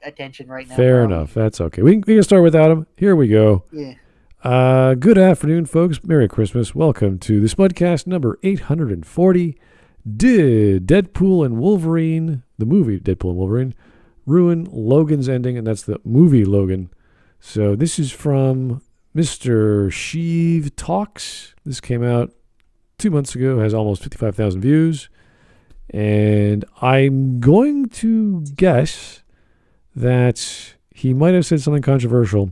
attention right now. Fair enough. That's okay. We can start without him. Here we go. Yeah. Good afternoon, folks. Merry Christmas. Welcome to the Smudcast number 840. Did Deadpool and Wolverine, the movie Deadpool and Wolverine, ruin Logan's ending? And that's the movie Logan. So this is from Mr. Sheev Talks. This came out 2 months ago, has almost 55,000 views. And I'm going to guess that he might have said something controversial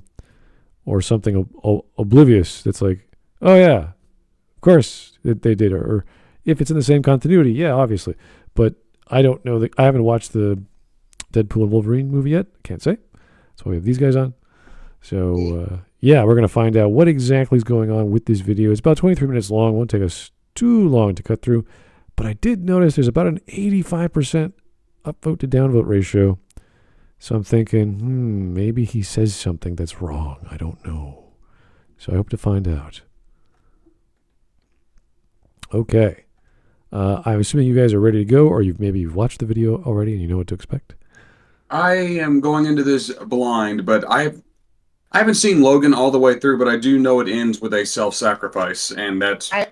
or something oblivious that's like, oh yeah, of course they did. Or if it's in the same continuity, yeah, obviously. But I don't know. I haven't watched the Deadpool and Wolverine movie yet. Can't say. That's why we have these guys on. So, yeah, we're going to find out what exactly is going on with this video. It's about 23 minutes long. Won't take us too long to cut through. But I did notice there's about an 85% upvote to downvote ratio. So I'm thinking, maybe he says something that's wrong. I don't know. So I hope to find out. Okay. I'm assuming you guys are ready to go, or you've watched the video already and you know what to expect. I am going into this blind, but I haven't seen Logan all the way through, but I do know it ends with a self-sacrifice, and that's... I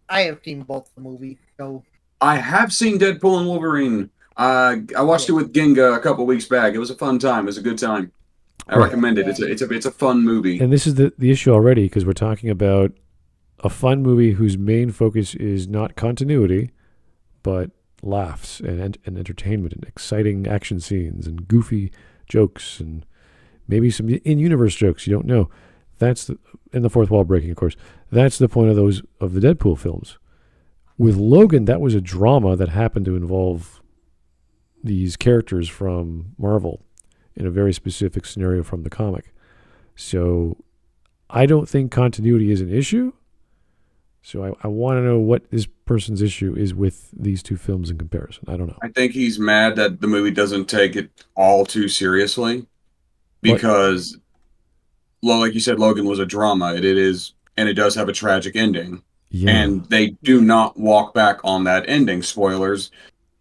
have seen both the movies, so... I have seen Deadpool and Wolverine. I watched it with Ginga a couple weeks back. It was a fun time. It was a good time. I recommend it. It's a fun movie. And this is the issue already, because we're talking about a fun movie whose main focus is not continuity, but laughs and entertainment and exciting action scenes and goofy jokes and maybe some in-universe jokes you don't know. That's and the fourth wall breaking, of course. That's the point of the Deadpool films. With Logan, that was a drama that happened to involve these characters from Marvel in a very specific scenario from the comic. So I don't think continuity is an issue. So I want to know what this person's issue is with these two films in comparison. I don't know. I think he's mad that the movie doesn't take it all too seriously because, well, like you said, Logan was a drama. It is, and it does have a tragic ending. Yeah. And they do not walk back on that ending. Spoilers.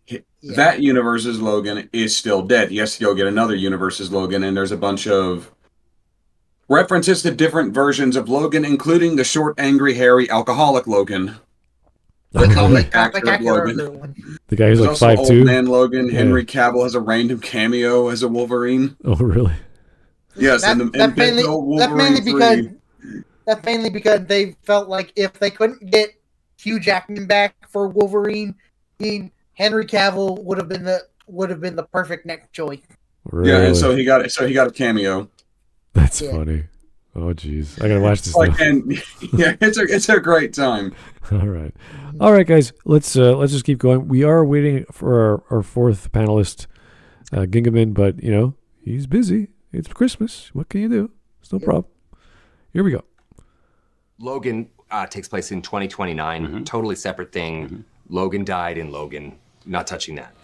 Yeah. That universe's Logan is still dead. He has to go get another universe's Logan, and there's a bunch of references to different versions of Logan, including the short, angry, hairy, alcoholic Logan. The comic actor of Logan. The guy who's like 5'2". Old man Logan. Yeah. Henry Cavill has a random cameo as a Wolverine. Oh, really? Yes, that's mainly because they felt like if they couldn't get Hugh Jackman back for Wolverine, Henry Cavill would have been the perfect next choice. Really? Yeah, and so he got a cameo. That's funny. Oh, jeez, I gotta watch this. Yeah, it's a great time. All right, guys. Let's just keep going. We are waiting for our fourth panelist, Gingaman, but he's busy. It's Christmas. What can you do? It's no problem. Here we go. Logan takes place in 2029. Mm-hmm. Totally separate thing. Mm-hmm. Logan died in Logan. Not touching that.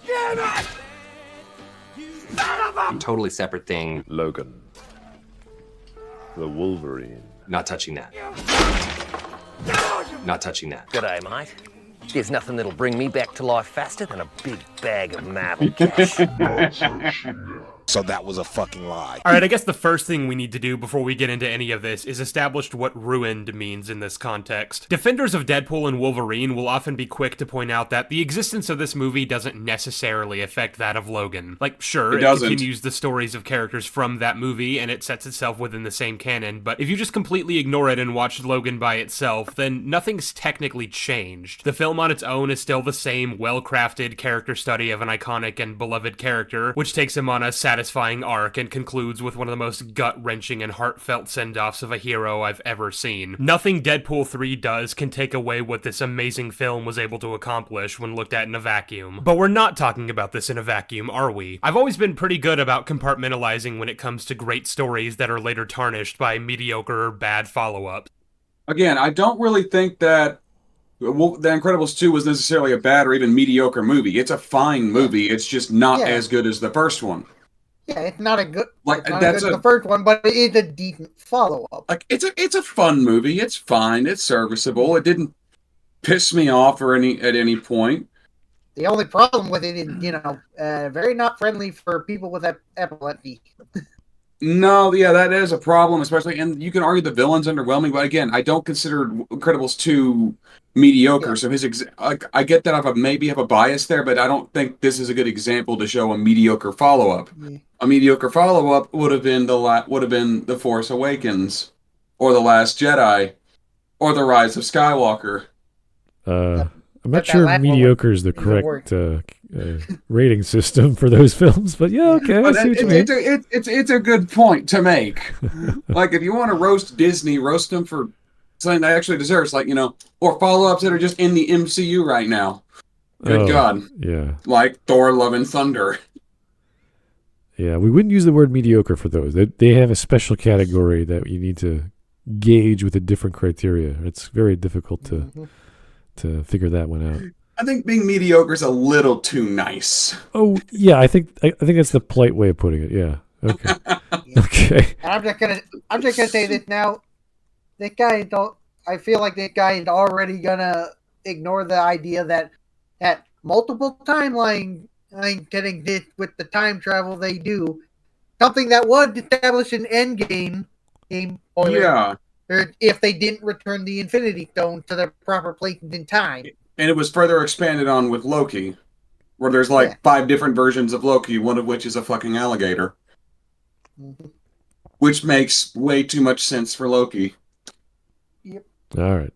Totally separate thing. Logan. The Wolverine. Not touching that. Not touching that. G'day, mate. There's nothing that'll bring me back to life faster than a big bag of marble cash. So that was a fucking lie. All right, I guess the first thing we need to do before we get into any of this is establish what ruined means in this context. Defenders of Deadpool and Wolverine will often be quick to point out that the existence of this movie doesn't necessarily affect that of Logan. Like, sure, it continues the stories of characters from that movie and it sets itself within the same canon, but if you just completely ignore it and watch Logan by itself, then nothing's technically changed. The film on its own is still the same well-crafted character study of an iconic and beloved character, which takes him on a satisfying arc and concludes with one of the most gut-wrenching and heartfelt send-offs of a hero I've ever seen. Nothing Deadpool 3 does can take away what this amazing film was able to accomplish when looked at in a vacuum. But we're not talking about this in a vacuum, are we? I've always been pretty good about compartmentalizing when it comes to great stories that are later tarnished by mediocre or bad follow-ups. Again, I don't really think that The Incredibles 2 was necessarily a bad or even mediocre movie. It's a fine movie. It's just not as good as the first one. Yeah, it's not a good the first one, but it is a decent follow-up. Like it's a fun movie. It's fine. It's serviceable. It didn't piss me off at any point. The only problem with it is, very not friendly for people with epilepsy. No, yeah, that is a problem, especially, and you can argue the villain's underwhelming, but again, I don't consider Incredibles 2 mediocre, so I get that I maybe have a bias there, but I don't think this is a good example to show a mediocre follow-up. Yeah. A mediocre follow-up would have been The Force Awakens, or The Last Jedi, or The Rise of Skywalker. I'm not sure mediocre is the correct rating system for those films, but yeah, okay, I see what you mean. It's a good point to make. Like, if you want to roast Disney, roast them for something that actually deserves, or follow-ups that are just in the MCU right now. Good God. Yeah. Like Thor, Love and Thunder. Yeah, we wouldn't use the word mediocre for those. They have a special category that you need to gauge with a different criteria. It's very difficult to figure that one out. I think being mediocre is a little too nice. Oh yeah, I think that's the polite way of putting it. Yeah. Okay. Okay. And I'm just gonna say this now. I feel like that guy is already gonna ignore the idea that multiple timeline getting this with the time travel they do, something that was established in Endgame. Or if they didn't return the Infinity Stone to their proper places in time. And it was further expanded on with Loki, where there's 5 different versions of Loki, one of which is a fucking alligator. Mm-hmm. Which makes way too much sense for Loki. Yep. All right.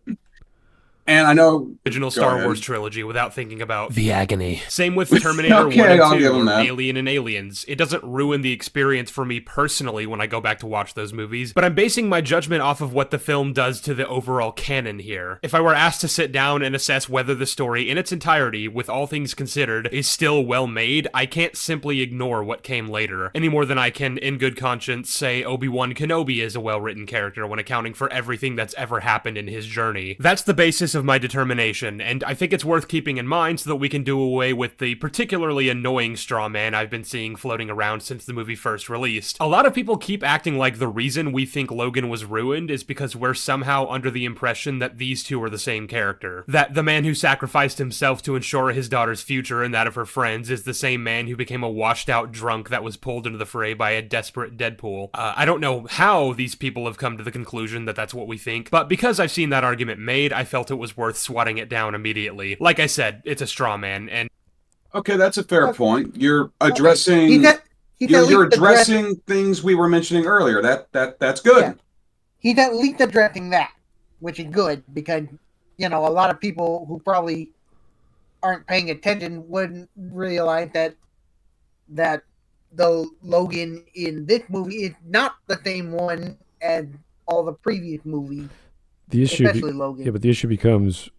And I know original Star Wars trilogy without thinking about the agony. Same with Terminator 1 and 2 or Alien and Aliens. It doesn't ruin the experience for me personally when I go back to watch those movies, but I'm basing my judgment off of what the film does to the overall canon here. If I were asked to sit down and assess whether the story in its entirety, with all things considered, is still well made, I can't simply ignore what came later, any more than I can, in good conscience, say Obi-Wan Kenobi is a well-written character when accounting for everything that's ever happened in his journey. That's the basis of my determination, and I think it's worth keeping in mind so that we can do away with the particularly annoying straw man I've been seeing floating around since the movie first released. A lot of people keep acting like the reason we think Logan was ruined is because we're somehow under the impression that these two are the same character. That the man who sacrificed himself to ensure his daughter's future and that of her friends is the same man who became a washed-out drunk that was pulled into the fray by a desperate Deadpool. I don't know how these people have come to the conclusion that that's what we think, but because I've seen that argument made, I felt it was worth swatting it down immediately. Like I said, it's a straw man, and okay, that's a fair point. You're addressing you're addressing things we were mentioning earlier. That's good. Yeah. He's at least addressing that, which is good because a lot of people who probably aren't paying attention wouldn't realize that the Logan in this movie is not the same one as all the previous movies. The issue, but the issue becomes,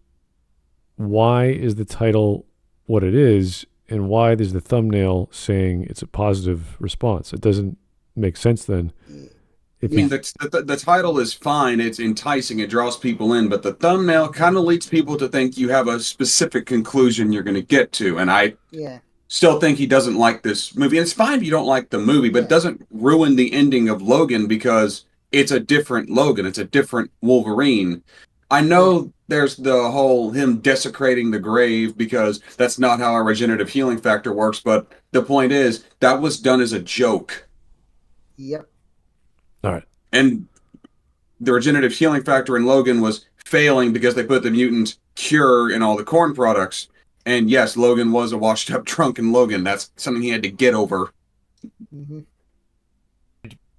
why is the title what it is, and why is the thumbnail saying it's a positive response? It doesn't make sense then. The title is fine, it's enticing, it draws people in, but the thumbnail kind of leads people to think you have a specific conclusion you're going to get to, and I still think he doesn't like this movie. And it's fine if you don't like the movie, but it doesn't ruin the ending of Logan because it's a different Logan. It's a different Wolverine. I know there's the whole him desecrating the grave because that's not how our regenerative healing factor works, but the point is that was done as a joke. Yep. All right. And the regenerative healing factor in Logan was failing because they put the mutant cure in all the corn products. And yes, Logan was a washed up drunken Logan. That's something he had to get over. Mm-hmm.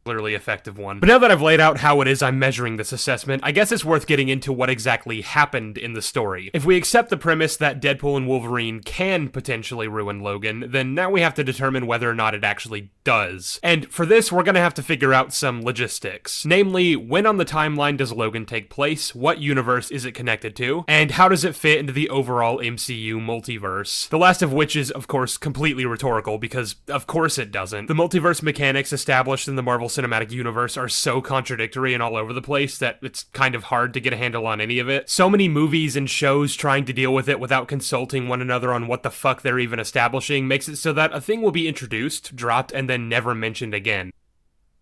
Particularly effective one. But now that I've laid out how it is I'm measuring this assessment, I guess it's worth getting into what exactly happened in the story. If we accept the premise that Deadpool and Wolverine can potentially ruin Logan, then now we have to determine whether or not it actually does. And for this, we're gonna have to figure out some logistics. Namely, when on the timeline does Logan take place, what universe is it connected to, and how does it fit into the overall MCU multiverse? The last of which is, of course, completely rhetorical, because of course it doesn't. The multiverse mechanics established in the Marvel Cinematic Universe are so contradictory and all over the place that it's kind of hard to get a handle on any of it. So many movies and shows trying to deal with it without consulting one another on what the fuck they're even establishing makes it so that a thing will be introduced, dropped, and then never mentioned again.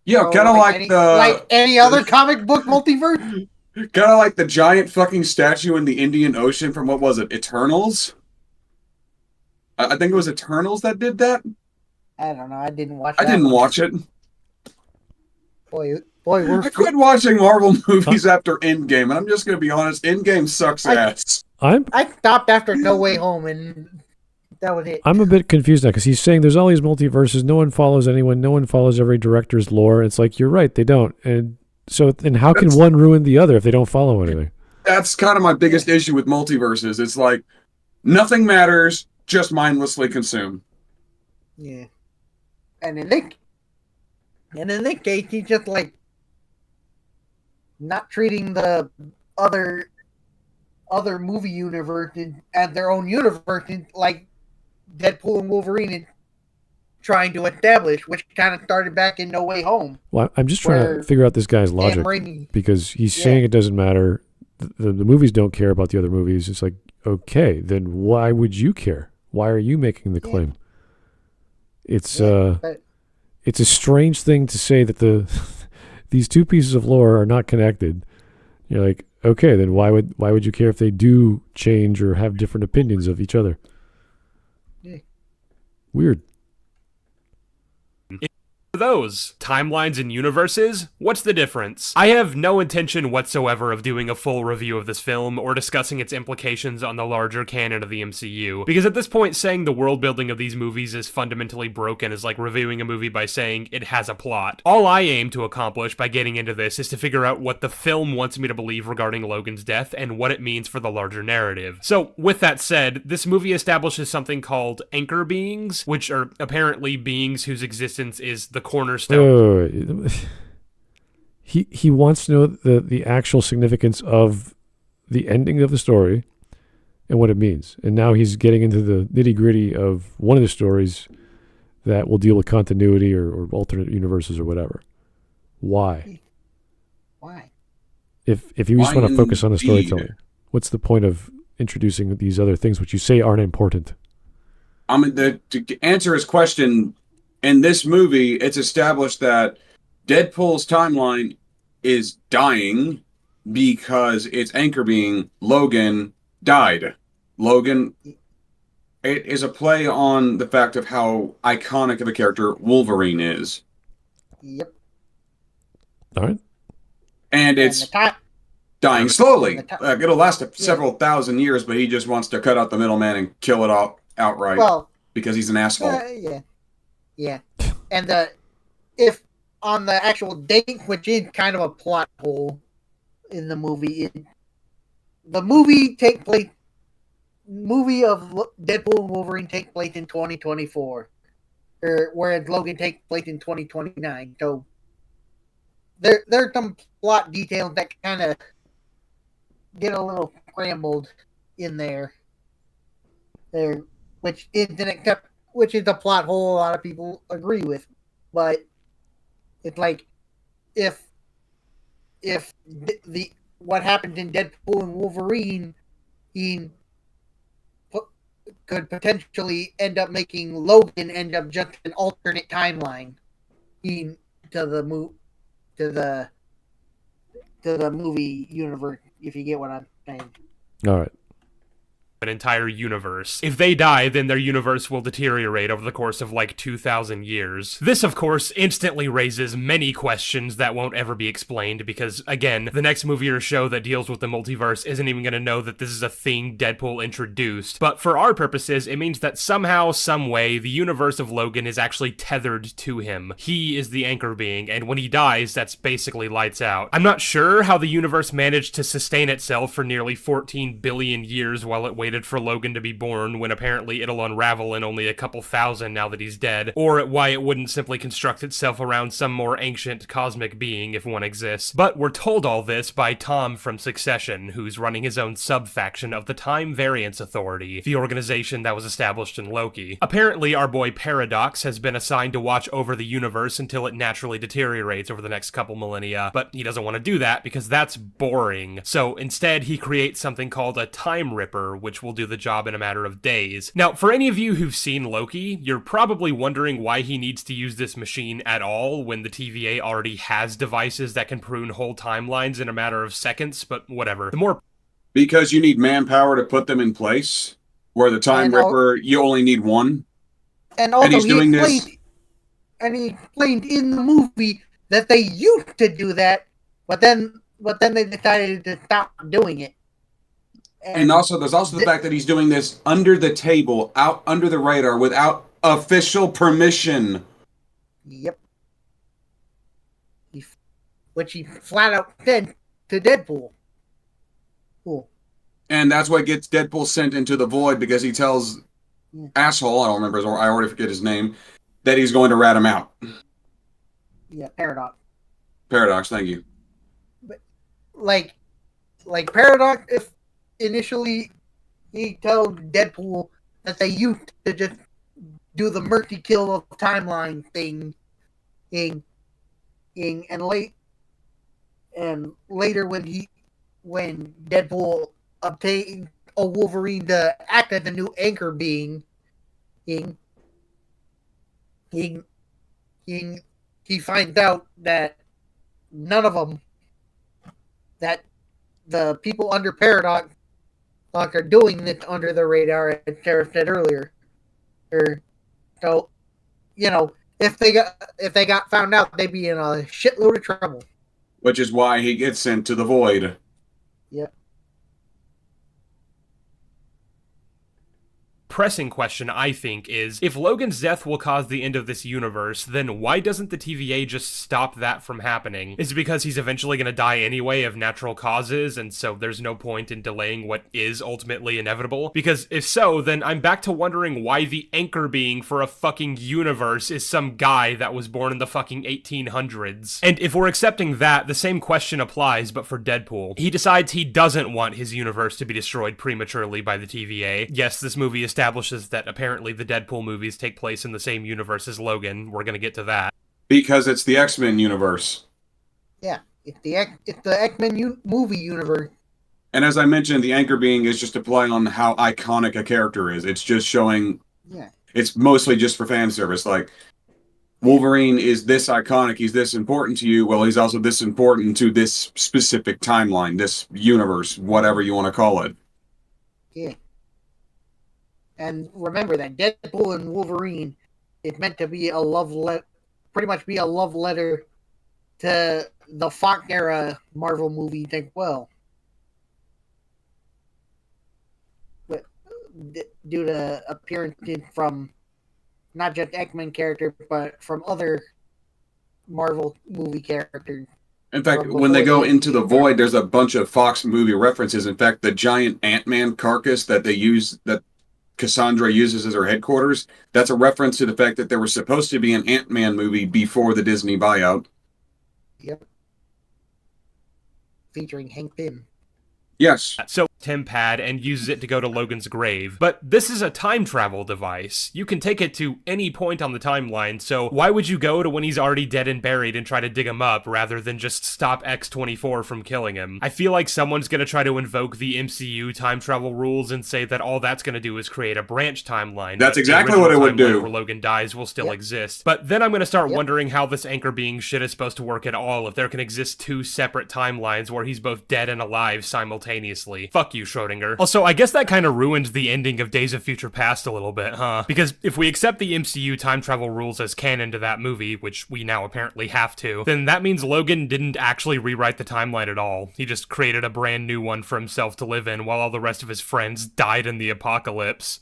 Yeah, kind of like any other comic book multiverse. Kind of like the giant fucking statue in the Indian Ocean from, what was it, Eternals? I think it was Eternals that did that. I don't know. I didn't watch. I didn't watch it. Boy, we're. I quit watching Marvel movies after Endgame, and I'm just gonna be honest. Endgame sucks ass. I stopped after No Way Home, and that was it. I'm a bit confused now because he's saying there's all these multiverses. No one follows anyone. No one follows every director's lore. It's like, you're right, they don't. And so, then how can one ruin the other if they don't follow anything? That's kind of my biggest issue with multiverses. It's like nothing matters, just mindlessly consume. Yeah. And in this case, he's just like not treating the other movie universe as their own universe, like Deadpool and Wolverine is trying to establish, which kind of started back in No Way Home. Well, I'm just trying to figure out this guy's logic because he's saying it doesn't matter. The movies don't care about the other movies. It's like, okay, then why would you care? Why are you making the claim? It's it's a strange thing to say that these two pieces of lore are not connected. You're like, okay, then why would you care if they do change or have different opinions of each other? Yeah. Weird. Those timelines and universes, what's the difference? I have no intention whatsoever of doing a full review of this film or discussing its implications on the larger canon of the MCU, because at this point saying the world building of these movies is fundamentally broken is like reviewing a movie by saying it has a plot. All I aim to accomplish by getting into this is to figure out what the film wants me to believe regarding Logan's death and what it means for the larger narrative. So with that said, this movie establishes something called anchor beings, which are apparently beings whose existence is the cornerstone. He wants to know the actual significance of the ending of the story and what it means. And now he's getting into the nitty-gritty of one of the stories that will deal with continuity or alternate universes or whatever. Why? If you just want to focus on the storytelling, what's the point of introducing these other things which you say aren't important? I mean, to answer his question, in this movie, it's established that Deadpool's timeline is dying because its anchor being Logan died. Logan, it is a play on the fact of how iconic of a character Wolverine is. Yep. All right. And it's dying slowly. It'll last several thousand years, but he just wants to cut out the middleman and kill it outright because he's an asshole. Yeah. And if on the actual date, which is kind of a plot hole in the movie, the movie of Deadpool and Wolverine takes place in 2024, whereas Logan takes place in 2029. So there's some plot details that kind of get a little scrambled in there, which is a plot hole a lot of people agree with. But it's like if what happened in Deadpool and Wolverine could potentially end up making Logan end up just an alternate timeline to the movie universe, if you get what I'm saying. All right. An entire universe. If they die, then their universe will deteriorate over the course of like 2,000 years. This, of course, instantly raises many questions that won't ever be explained because, again, the next movie or show that deals with the multiverse isn't even going to know that this is a thing Deadpool introduced. But for our purposes, it means that somehow, some way, the universe of Logan is actually tethered to him. He is the anchor being, and when he dies, that's basically lights out. I'm not sure how the universe managed to sustain itself for nearly 14 billion years while it waited for Logan to be born when apparently it'll unravel in only a couple thousand now that he's dead, or why it wouldn't simply construct itself around some more ancient cosmic being if one exists. But we're told all this by Tom from Succession, who's running his own sub-faction of the Time Variance Authority, the organization that was established in Loki. Apparently, our boy Paradox has been assigned to watch over the universe until it naturally deteriorates over the next couple millennia, but he doesn't want to do that because that's boring. So instead, he creates something called a Time Ripper, which will do the job in a matter of days. Now, for any of you who've seen Loki, you're probably wondering why he needs to use this machine at all when the TVA already has devices that can prune whole timelines in a matter of seconds, but whatever. Because you need manpower to put them in place. Where the Time Ripper, you only need one. And also, he's doing this. And he explained in the movie that they used to do that, but then they decided to stop doing it. And also, there's also the fact that he's doing this under the table, out under the radar, without official permission. Yep. Which he flat out said to Deadpool. Cool. And that's what gets Deadpool sent into the void, because he tells asshole, I don't remember I already forget his name, that he's going to rat him out. Yeah, Paradox. Paradox, thank you. But like Paradox, if initially he told Deadpool that they used to just do the mercy kill of timeline thing, and later when Deadpool obtained a Wolverine to act as the new anchor being, he finds out that none of them, that the people under Paradox are doing this under the radar, as Sarah said earlier. So, if they got found out, they'd be in a shitload of trouble. Which is why he gets sent to the void. Yep. Pressing question, I think, is if Logan's death will cause the end of this universe, then why doesn't the TVA just stop that from happening? Is it because he's eventually going to die anyway of natural causes, and so there's no point in delaying what is ultimately inevitable? Because if so, then I'm back to wondering why the anchor being for a fucking universe is some guy that was born in the fucking 1800s. And if we're accepting that, the same question applies, but for Deadpool. He decides he doesn't want his universe to be destroyed prematurely by the TVA. Yes, this movie establishes that apparently the Deadpool movies take place in the same universe as Logan. We're going to get to that. Because it's the XMen Universe. Yeah, it's the XMen movie universe. And as I mentioned, the anchor being is just a play on how iconic a character is. It's just showing... Yeah. It's mostly just for fan service. Like, Wolverine is this iconic, he's this important to you. Well, he's also this important to this specific timeline, this universe, whatever you want to call it. Yeah. And remember that Deadpool and Wolverine is meant to be pretty much be a love letter to the Fox era Marvel movies as well. But due to appearances from not just X-Men characters, but from other Marvel movie characters. In fact, when they go into the void, there's a bunch of Fox movie references. In fact, the giant Ant-Man carcass that they use, that Cassandra uses as her headquarters, that's a reference to the fact that there was supposed to be an Ant-Man movie before the Disney buyout. Yep. Featuring Hank Pym. Yes. So TemPad and uses it to go to Logan's grave. But this is a time travel device. You can take it to any point on the timeline, so why would you go to when he's already dead and buried and try to dig him up rather than just stop X-24 from killing him? I feel like someone's gonna try to invoke the MCU time travel rules and say that all that's gonna do is create a branch timeline. That's exactly what it would do. Where Logan dies will still exist. But then I'm gonna start wondering how this anchor being shit is supposed to work at all if there can exist two separate timelines where he's both dead and alive simultaneously. Fuck you, Schrodinger. Also, I guess that kind of ruined the ending of Days of Future Past a little bit, huh? Because if we accept the MCU time travel rules as canon to that movie, which we now apparently have to, then that means Logan didn't actually rewrite the timeline at all. He just created a brand new one for himself to live in while all the rest of his friends died in the apocalypse.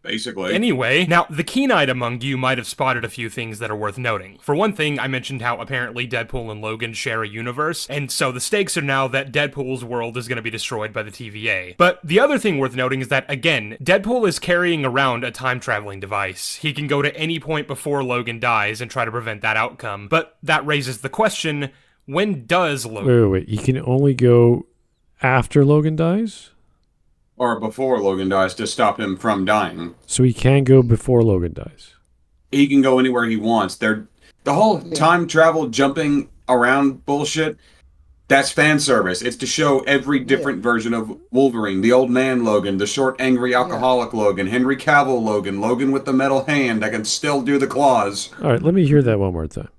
Basically. Anyway, now, the keen-eyed among you might have spotted a few things that are worth noting. For one thing, I mentioned how apparently Deadpool and Logan share a universe, and so the stakes are now that Deadpool's world is going to be destroyed by the TVA. But the other thing worth noting is that, again, Deadpool is carrying around a time-traveling device. He can go to any point before Logan dies and try to prevent that outcome. But that raises the question, when does Logan... Wait. He can only go after Logan dies? Or before Logan dies to stop him from dying. So he can go before Logan dies. He can go anywhere he wants. The whole time travel jumping around bullshit, that's fan service. It's to show every different version of Wolverine. The old man Logan, the short angry alcoholic Logan, Henry Cavill Logan, Logan with the metal hand that can still do the claws. All right, let me hear that one more time.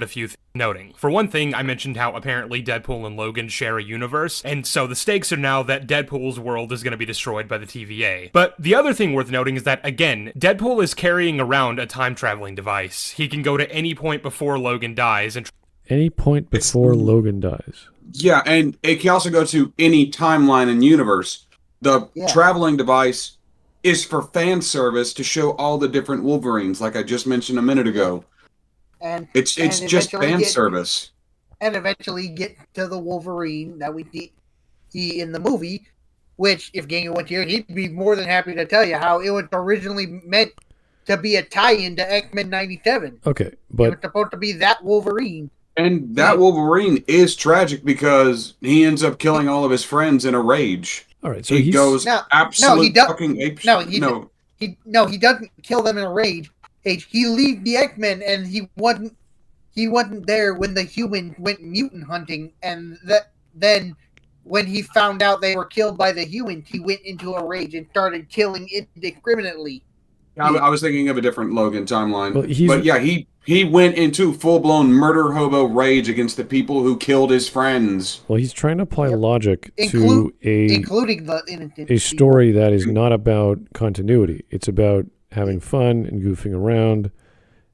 a few noting. For one thing, I mentioned how apparently Deadpool and Logan share a universe, and so the stakes are now that Deadpool's world is going to be destroyed by the TVA. But the other thing worth noting is that, again, Deadpool is carrying around a time-traveling device. He can go to any point before Logan dies and... Any point before Logan dies. Yeah, and it can also go to any timeline and universe. The traveling device is for fan service to show all the different Wolverines, like I just mentioned a minute ago. And it's just fan service. And eventually get to the Wolverine that we see in the movie, which, if Gango went here, he'd be more than happy to tell you how it was originally meant to be a tie-in to XMen 97. Okay, but... It was supposed to be that Wolverine. And that Wolverine is tragic because he ends up killing all of his friends in a rage. All right, so he goes absolute fucking ape. He doesn't kill them in a rage. He leaves the X-Men, and he wasn't there when the humans went mutant hunting, and then when he found out they were killed by the humans, he went into a rage and started killing indiscriminately. I was thinking of a different Logan timeline, but yeah, he went into full-blown murder hobo rage against the people who killed his friends. Well, he's trying to apply logic to including a story that is not about continuity. It's about having fun and goofing around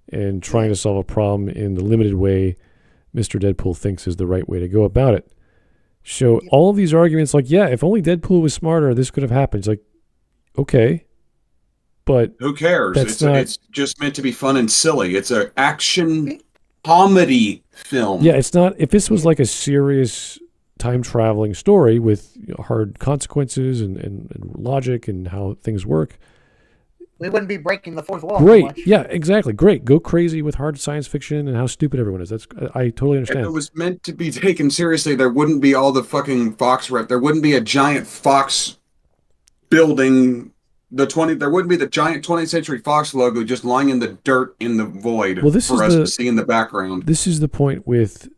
and trying to solve a problem in the limited way Mr. Deadpool thinks is the right way to go about it. So all of these arguments, like, yeah, if only Deadpool was smarter, this could have happened. It's like, okay, but who cares? It's just meant to be fun and silly. It's an action comedy film. Yeah, it's not. If this was like a serious time traveling story with hard consequences and logic and how things work, we wouldn't be breaking the fourth wall. Great. Yeah, exactly. Great. Go crazy with hard science fiction and how stupid everyone is. I totally understand. If it was meant to be taken seriously, there wouldn't be all the fucking Fox rep. There wouldn't be a giant Fox building. There wouldn't be the giant 20th Century Fox logo just lying in the dirt in the void for us to see in the background. This is the point with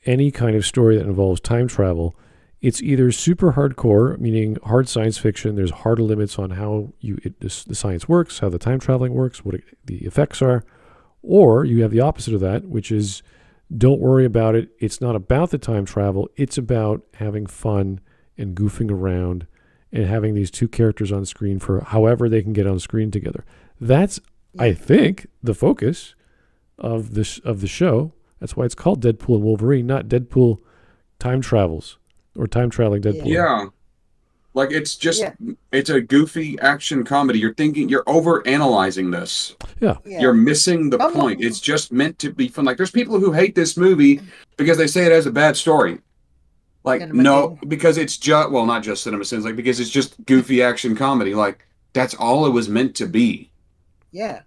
any kind of story that involves time travel. It's either super hardcore, meaning hard science fiction. There's hard limits on how the science works, how the time traveling works, what the effects are. Or you have the opposite of that, which is don't worry about it. It's not about the time travel. It's about having fun and goofing around and having these two characters on screen for however they can get on screen together. That's, I think, the focus of the show. That's why it's called Deadpool and Wolverine, not Deadpool Time Travels. Or time traveling Deadpool. Yeah. Like it's a goofy action comedy. You're over analyzing this. Yeah. You're missing the point. It's just meant to be fun. Like there's people who hate this movie because they say it has a bad story. Like because it's just not just cinema sins, like because it's just goofy action comedy. Like that's all it was meant to be. Yeah.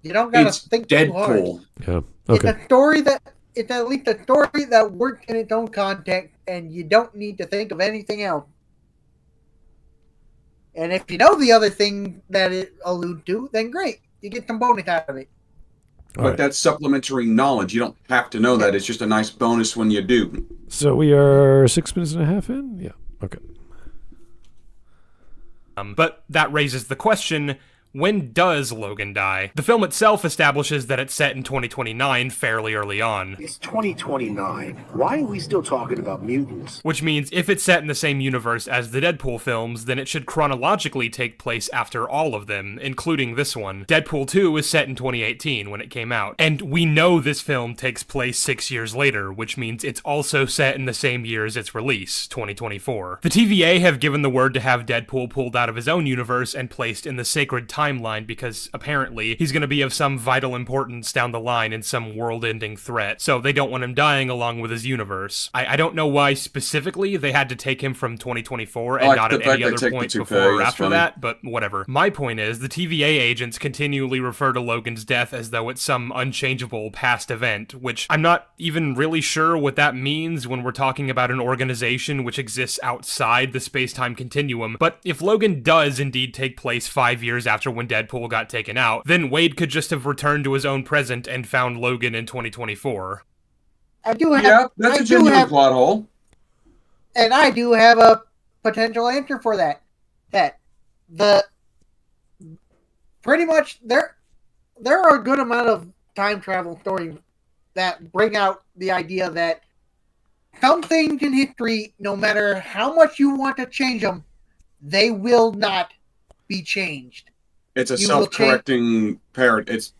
You don't gotta think Deadpool. Too hard. Yeah. Okay. It's at least a story that works in its own context, and you don't need to think of anything else. And if you know the other thing that it alludes to, then great. You get some bonus out of it. But that's supplementary knowledge. You don't have to know that. It's just a nice bonus when you do. So we are 6 minutes and a half in? Yeah. Okay. But that raises the question... When does Logan die? The film itself establishes that it's set in 2029 fairly early on. It's 2029. Why are we still talking about mutants? Which means if it's set in the same universe as the Deadpool films, then it should chronologically take place after all of them, including this one. Deadpool 2 was set in 2018 when it came out. And we know this film takes place 6 years later, which means it's also set in the same year as its release, 2024. The TVA have given the word to have Deadpool pulled out of his own universe and placed in the sacred timeline because apparently he's going to be of some vital importance down the line in some world-ending threat, so they don't want him dying along with his universe. I don't know why specifically they had to take him from 2024 and not at any other point before or after that, but whatever. My point is, the TVA agents continually refer to Logan's death as though it's some unchangeable past event, which I'm not even really sure what that means when we're talking about an organization which exists outside the space-time continuum, but if Logan does indeed take place 5 years after when Deadpool got taken out, then Wade could just have returned to his own present and found Logan in 2024. That's a genuine plot hole. And I do have a potential answer for that. Pretty much there are a good amount of time travel stories that bring out the idea that some things in history, no matter how much you want to change them, they will not be changed. It's a self-correcting parrot. It's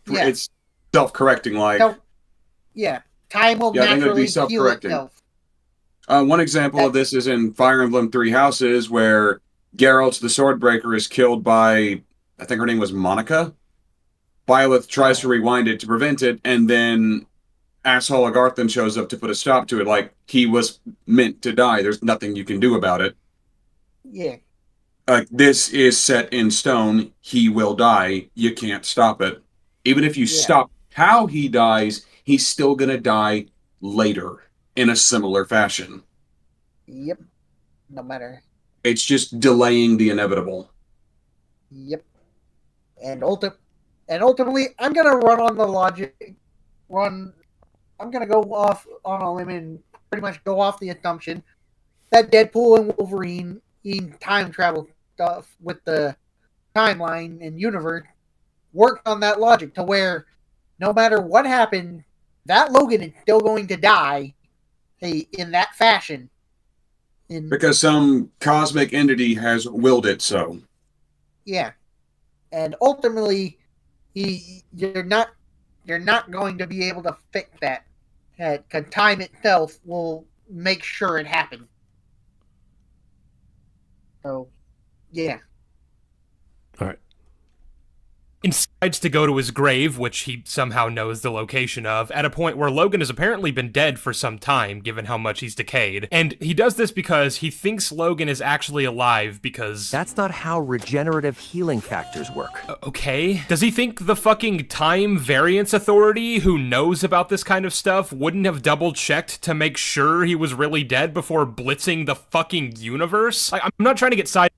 self-correcting, like... Time will naturally heal itself. One example of this is in Fire Emblem Three Houses, where Geralt the Swordbreaker is killed by, I think her name was Monica. Violet tries to rewind it to prevent it, and then asshole Agarthan shows up to put a stop to it, like, he was meant to die. There's nothing you can do about it. Yeah. This is set in stone. He will die. You can't stop it. Even if you stop how he dies, he's still going to die later in a similar fashion. Yep. No matter. It's just delaying the inevitable. Yep. And ultimately, I'm going to run on the logic. I'm going to go off on a limb and pretty much go off the assumption that Deadpool and Wolverine in time travel stuff with the timeline and universe worked on that logic to where no matter what happened, that Logan is still going to die in that fashion. Because some cosmic entity has willed it so. Yeah. And ultimately, you're not going to be able to fix that. Because time itself will make sure it happens. So, yeah. All right. Decides to go to his grave, which he somehow knows the location of, at a point where Logan has apparently been dead for some time, given how much he's decayed. And he does this because he thinks Logan is actually alive because... That's not how regenerative healing factors work. Okay. Does he think the fucking Time Variance Authority, who knows about this kind of stuff, wouldn't have double-checked to make sure he was really dead before blitzing the fucking universe? Like, I'm not trying to get side...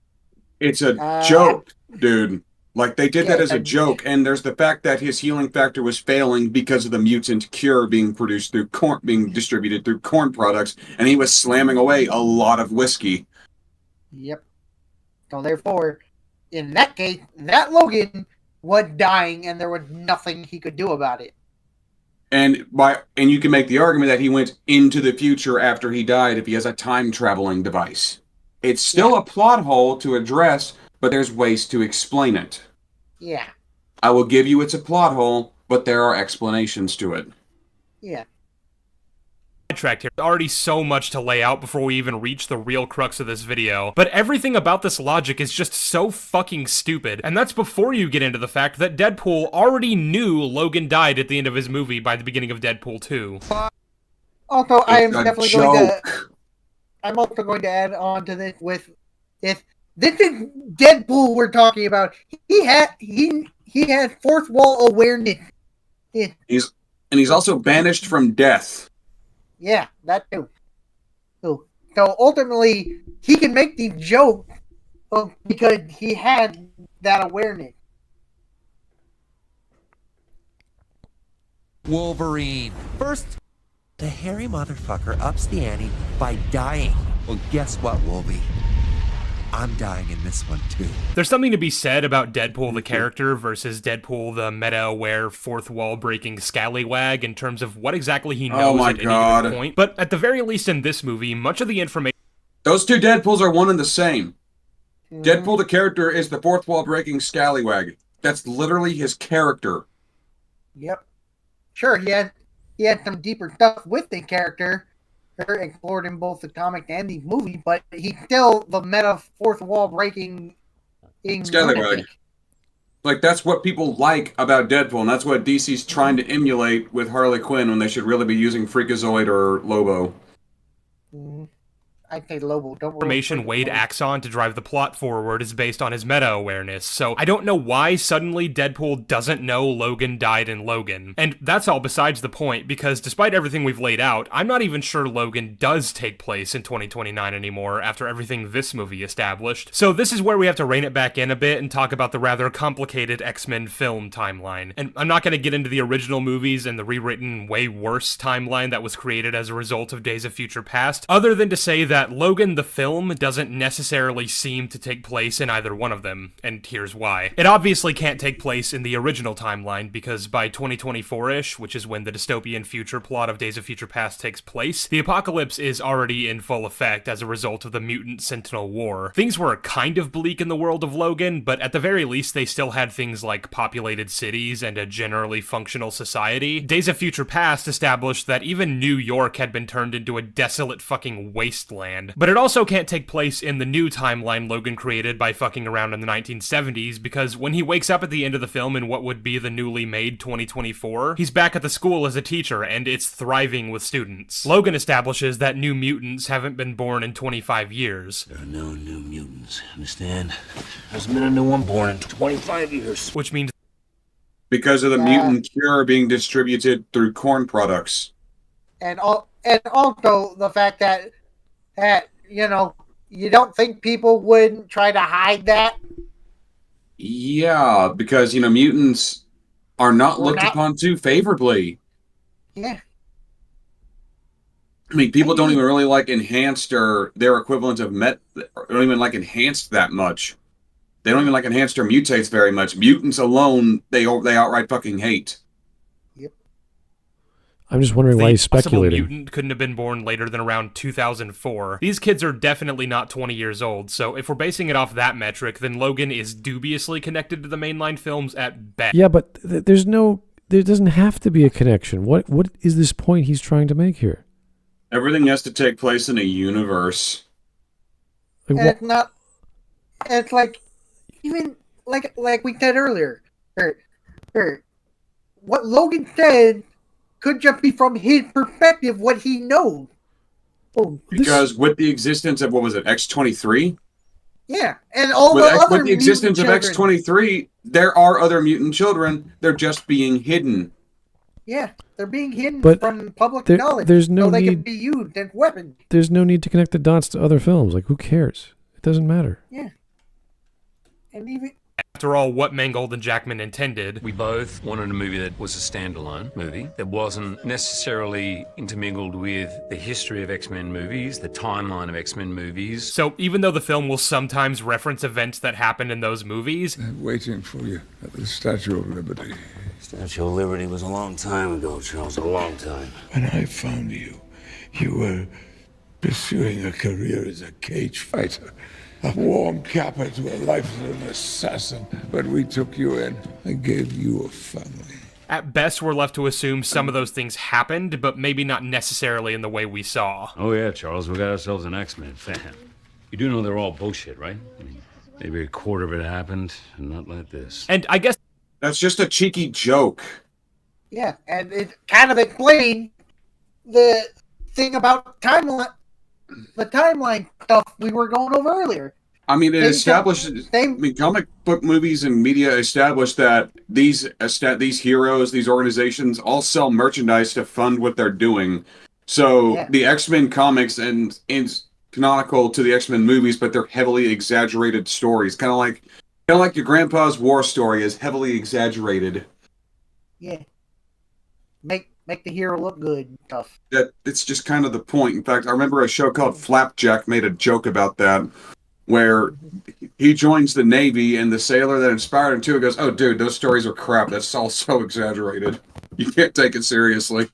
It's a joke, dude. Like, they did that as a joke, and there's the fact that his healing factor was failing because of the mutant cure being produced through corn, being distributed through corn products, and he was slamming away a lot of whiskey. Yep. So therefore, in that case, that Logan was dying, and there was nothing he could do about it. And you can make the argument that he went into the future after he died if he has a time-traveling device. It's still a plot hole to address, but there's ways to explain it. Yeah. I will give you it's a plot hole, but there are explanations to it. Yeah. Sidetracked here. Already so much to lay out before we even reach the real crux of this video. But everything about this logic is just so fucking stupid. And that's before you get into the fact that Deadpool already knew Logan died at the end of his movie by the beginning of Deadpool 2. Also, I'm also going to add on to this with if this is Deadpool we're talking about. He had fourth wall awareness. He's also banished from death. Yeah, that too. So ultimately, he can make the joke because he had that awareness. Wolverine. First, the hairy motherfucker ups the ante by dying. Well, guess what, Wolvie? I'm dying in this one, too. There's something to be said about Deadpool the character versus Deadpool the meta-aware, fourth-wall-breaking scallywag in terms of what exactly he knows at any given point. But at the very least in this movie, much of the information... Those two Deadpools are one and the same. Deadpool the character is the fourth-wall-breaking scallywag. That's literally his character. Yep. Sure, he had some deeper stuff with the character explored in both the comic and the movie, but he's still the meta fourth wall breaking scallywag. Like, that's what people like about Deadpool, and that's what DC's trying to emulate with Harley Quinn when they should really be using Freakazoid or Lobo. I'd say Lobo. Don't information Wade acts on to drive the plot forward is based on his meta-awareness, so I don't know why suddenly Deadpool doesn't know Logan died in Logan. And that's all besides the point, because despite everything we've laid out, I'm not even sure Logan does take place in 2029 anymore after everything this movie established. So this is where we have to rein it back in a bit and talk about the rather complicated X-Men film timeline. And I'm not going to get into the original movies and the rewritten, way worse timeline that was created as a result of Days of Future Past, other than to say that that Logan the film doesn't necessarily seem to take place in either one of them, and here's why. It obviously can't take place in the original timeline, because by 2024-ish, which is when the dystopian future plot of Days of Future Past takes place, the apocalypse is already in full effect as a result of the Mutant Sentinel War. Things were kind of bleak in the world of Logan, but at the very least they still had things like populated cities and a generally functional society. Days of Future Past established that even New York had been turned into a desolate fucking wasteland. But it also can't take place in the new timeline Logan created by fucking around in the 1970s, because when he wakes up at the end of the film in what would be the newly made 2024, he's back at the school as a teacher, and it's thriving with students. Logan establishes that New Mutants haven't been born in 25 years. There are no new mutants, understand? There's been a new one born in 25 years. Which means because of the mutant cure being distributed through corn products. And also the fact that you know, you don't think people would try to hide that? Yeah, because, you know, mutants are not looked upon too favorably. Yeah. I mean, people don't even really like enhanced or their equivalent of don't even like enhanced that much. They don't even like enhanced or mutates very much. Mutants alone, they outright fucking hate. I'm just wondering why he's speculating. The mutant couldn't have been born later than around 2004. These kids are definitely not 20 years old, so if we're basing it off that metric, then Logan is dubiously connected to the mainline films at best. Yeah, but there doesn't have to be a connection. What is this point he's trying to make here? Everything has to take place in a universe. It's not. It's like, even like we said earlier, what Logan said could just be from his perspective, what he knows. Because with the existence of, what was it, X-23? Yeah, and all with the existence of X-23, there are other mutant children. They're just being hidden. Yeah, they're being hidden from public knowledge, there's no so they need, can be used as weapons. There's no need to connect the dots to other films. Like, who cares? It doesn't matter. Yeah. And even... After all, what Mangold and Jackman intended. We both wanted a movie that was a standalone movie, that wasn't necessarily intermingled with the history of X-Men movies, the timeline of X-Men movies. So even though the film will sometimes reference events that happened in those movies... I'm waiting for you at the Statue of Liberty. Statue of Liberty was a long time ago, Charles, a long time. When I found you, you were pursuing a career as a cage fighter. A warm capper to a life as an assassin. When we took you in, I gave you a family. At best, we're left to assume some of those things happened, but maybe not necessarily in the way we saw. Oh yeah, Charles, we got ourselves an X-Men fan. You do know they're all bullshit, right? I mean, maybe a quarter of it happened, and not like this. And I guess... That's just a cheeky joke. Yeah, and it kind of explained the thing about the timeline stuff we were going over earlier. I mean, comic book movies and media established that these heroes, these organizations, all sell merchandise to fund what they're doing. So the X-Men comics and canonical to the X-Men movies, but they're heavily exaggerated stories, kind of like your grandpa's war story is heavily exaggerated. Yeah, make the hero look good and stuff. It's just kind of the point. In fact, I remember a show called Flapjack made a joke about that, where he joins the Navy and the sailor that inspired him to goes, "Oh, dude, those stories are crap. That's all so exaggerated. You can't take it seriously."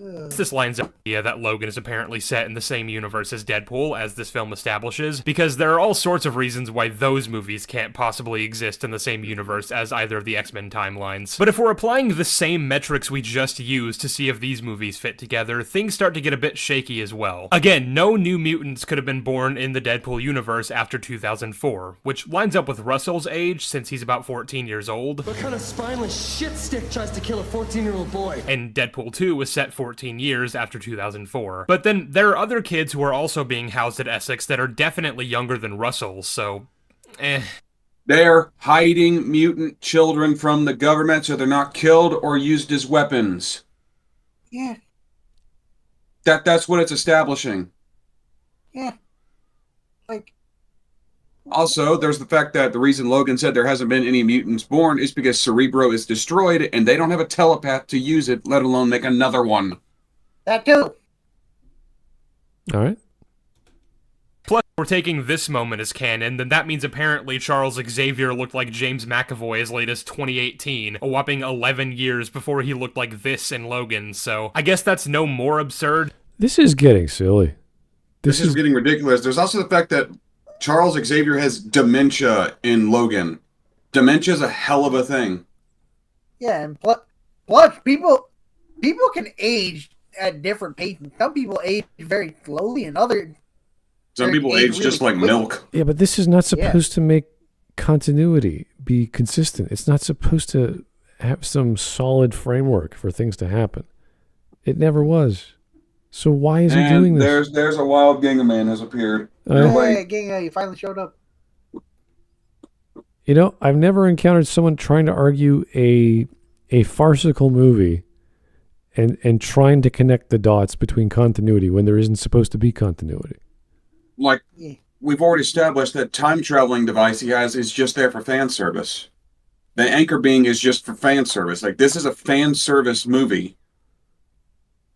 This lines up the idea that Logan is apparently set in the same universe as Deadpool, as this film establishes, because there are all sorts of reasons why those movies can't possibly exist in the same universe as either of the X-Men timelines. But if we're applying the same metrics we just used to see if these movies fit together, things start to get a bit shaky as well. Again, no new mutants could have been born in the Deadpool universe after 2004, which lines up with Russell's age, since he's about 14 years old. What kind of spineless shit stick tries to kill a 14-year-old boy? And Deadpool 2 was set 14 years after 2004. But then there are other kids who are also being housed at Essex that are definitely younger than Russell, so They're hiding mutant children from the government so they're not killed or used as weapons. Yeah. That's what it's establishing. Yeah. Also, there's the fact that the reason Logan said there hasn't been any mutants born is because Cerebro is destroyed and they don't have a telepath to use it, let alone make another one. That too. All right. Plus, if we're taking this moment as canon, then that means apparently Charles Xavier looked like James McAvoy as late as 2018, a whopping 11 years before he looked like this in Logan, so I guess that's no more absurd. This is getting silly. This is getting ridiculous. There's also the fact that Charles Xavier has dementia in Logan. Dementia is a hell of a thing. Yeah, and plus people can age at different paces. Some people age very slowly, and some people age just like milk. Yeah, but this is not supposed to make continuity be consistent. It's not supposed to have some solid framework for things to happen. It never was. So why is he doing this? There's a wild Ginga Man has appeared. Hey, Ginga, you finally showed up. You know, I've never encountered someone trying to argue a farcical movie and trying to connect the dots between continuity when there isn't supposed to be continuity. Like, we've already established that time-traveling device he has is just there for fan service. The anchor being is just for fan service. Like, this is a fan service movie.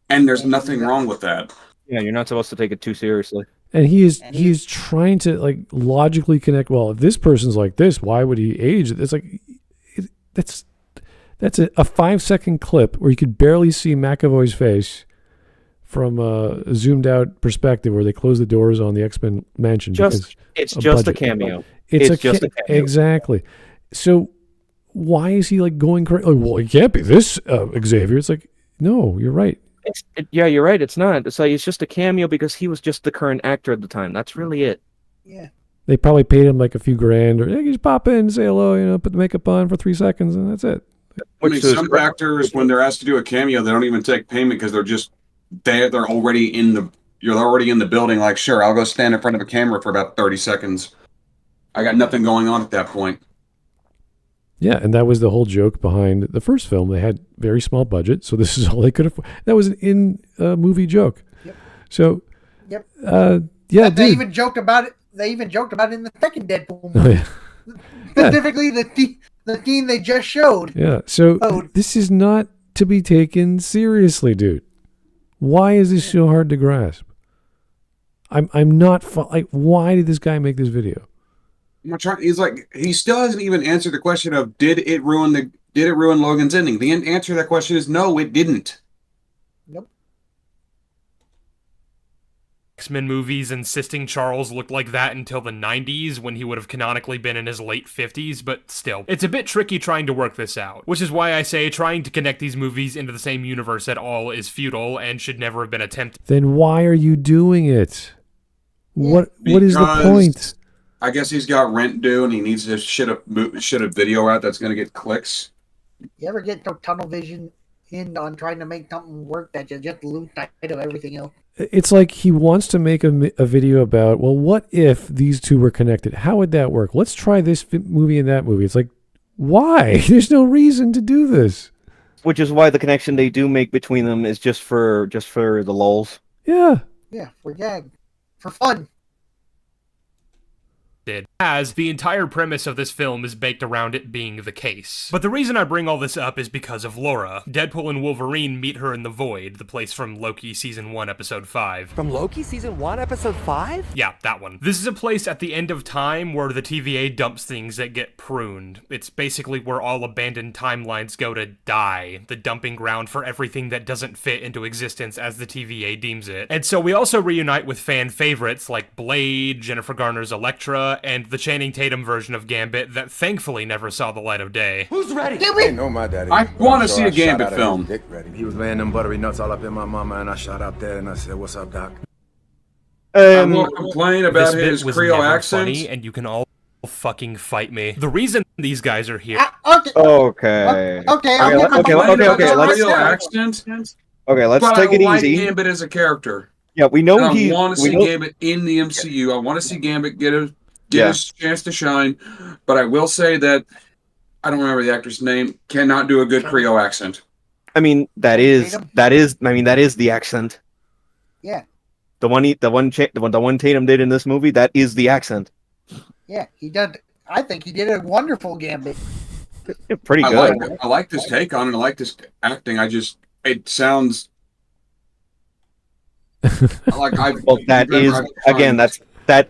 And there's nothing wrong with that. Yeah, you're not supposed to take it too seriously. And he is trying to like logically connect. Well, if this person's like this, why would he age? It's like that's a 5-second clip where you could barely see McAvoy's face from a zoomed out perspective, where they close the doors on the X-Men mansion. It's just a cameo. It's just a cameo. Exactly. So why is he like going crazy? Like, well, it can't be this Xavier. It's like, no, you're right. Yeah, you're right. It's not. It's like it's just a cameo because he was just the current actor at the time. That's really it. Yeah. They probably paid him like a few grand, or hey, just pop in, say hello, put the makeup on for 3 seconds, and that's it. I mean, some actors, when they're asked to do a cameo, they don't even take payment because they're already in the building. Like, sure, I'll go stand in front of a camera for about 30 seconds. I got nothing going on at that point. Yeah, and that was the whole joke behind the first film. They had very small budget, so this is all they could afford. That was an in-movie joke. Yep. So, yep. They even joked about it. They even joked about it in the second Deadpool movie. Oh, yeah. Specifically, the scene they just showed. Yeah. So this is not to be taken seriously, dude. Why is this so hard to grasp? I'm not like. Why did this guy make this video? He's like, he still hasn't even answered the question of did it ruin Logan's ending? The answer to that question is no, it didn't. Nope. X-Men movies insisting Charles looked like that until the 90s when he would have canonically been in his late 50s, but still, it's a bit tricky trying to work this out, which is why I say trying to connect these movies into the same universe at all is futile and should never have been attempted. Then why are you doing it? What is the point? I guess he's got rent due and he needs to shit a video out that's going to get clicks. You ever get tunnel vision in on trying to make something work that you just lose sight of everything else? It's like he wants to make a video about, well, what if these two were connected? How would that work? Let's try this movie and that movie. It's like, why? There's no reason to do this. Which is why the connection they do make between them is just for the lulz. Yeah. Yeah, for gag. For fun. As the entire premise of this film is baked around it being the case. But the reason I bring all this up is because of Laura. Deadpool and Wolverine meet her in the Void, the place from Loki Season 1, Episode 5. From Loki Season 1, Episode 5? Yeah, that one. This is a place at the end of time where the TVA dumps things that get pruned. It's basically where all abandoned timelines go to die, the dumping ground for everything that doesn't fit into existence as the TVA deems it. And so we also reunite with fan favorites like Blade, Jennifer Garner's Elektra, and the Channing Tatum version of Gambit that thankfully never saw the light of day. Who's ready? I know my daddy. I want to see a Gambit film. He was laying them buttery nuts all up in my mama, and I shot out there and I said, "What's up, Doc?" I won't complain about his Creole accent. Funny, and you can all fucking fight me. The reason these guys are here. Okay. Let's take it easy. Gambit as a character. Yeah, we know I want to see Gambit in the MCU. I want to see Gambit get a chance to shine, but I will say that I don't remember the actor's name. Cannot do a good Creole accent. I mean, that is the accent. Yeah. The one Tatum did in this movie, that is the accent. Yeah, he did. I think he did a wonderful Gambit. Pretty good. I like this take on it. I like this acting. It sounds Well, that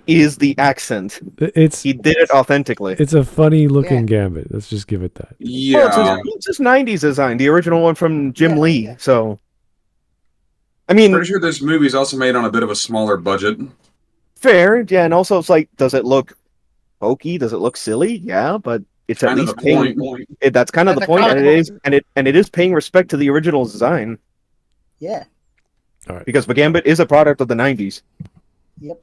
is the accent. He did it authentically. It's a funny looking gambit. Let's just give it that. Yeah, well, it's his 90s design, the original one from Jim Lee. So, I mean, pretty sure this movie's also made on a bit of a smaller budget. Fair, yeah, and also it's like, does it look hokey? Does it look silly? Yeah, but it's at least paying. That's kind of the point, and it is paying respect to the original design. Yeah. All right. Because the Gambit is a product of the 90s. Yep.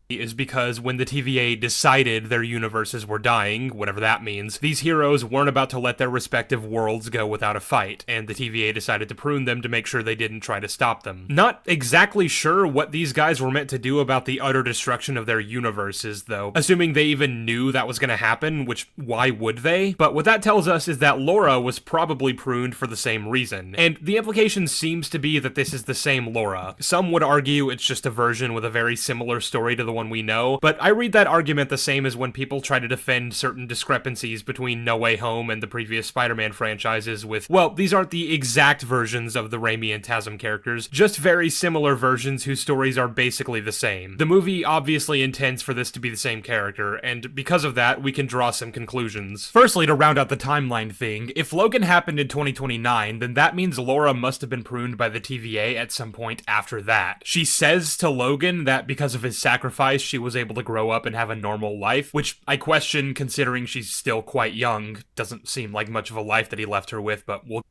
Is because when the TVA decided their universes were dying, whatever that means, these heroes weren't about to let their respective worlds go without a fight, and the TVA decided to prune them to make sure they didn't try to stop them. Not exactly sure what these guys were meant to do about the utter destruction of their universes, though, assuming they even knew that was going to happen, which why would they? But what that tells us is that Laura was probably pruned for the same reason, and the implication seems to be that this is the same Laura. Some would argue it's just a version with a very similar story to the one we know, but I read that argument the same as when people try to defend certain discrepancies between No Way Home and the previous Spider-Man franchises with, well, these aren't the exact versions of the Raimi and Tasm characters, just very similar versions whose stories are basically the same. The movie obviously intends for this to be the same character, and because of that, we can draw some conclusions. Firstly, to round out the timeline thing, if Logan happened in 2029, then that means Laura must have been pruned by the TVA at some point after that. She says to Logan that because of his sacrifice, she was able to grow up and have a normal life, which I question considering she's still quite young. Doesn't seem like much of a life that he left her with, but we'll...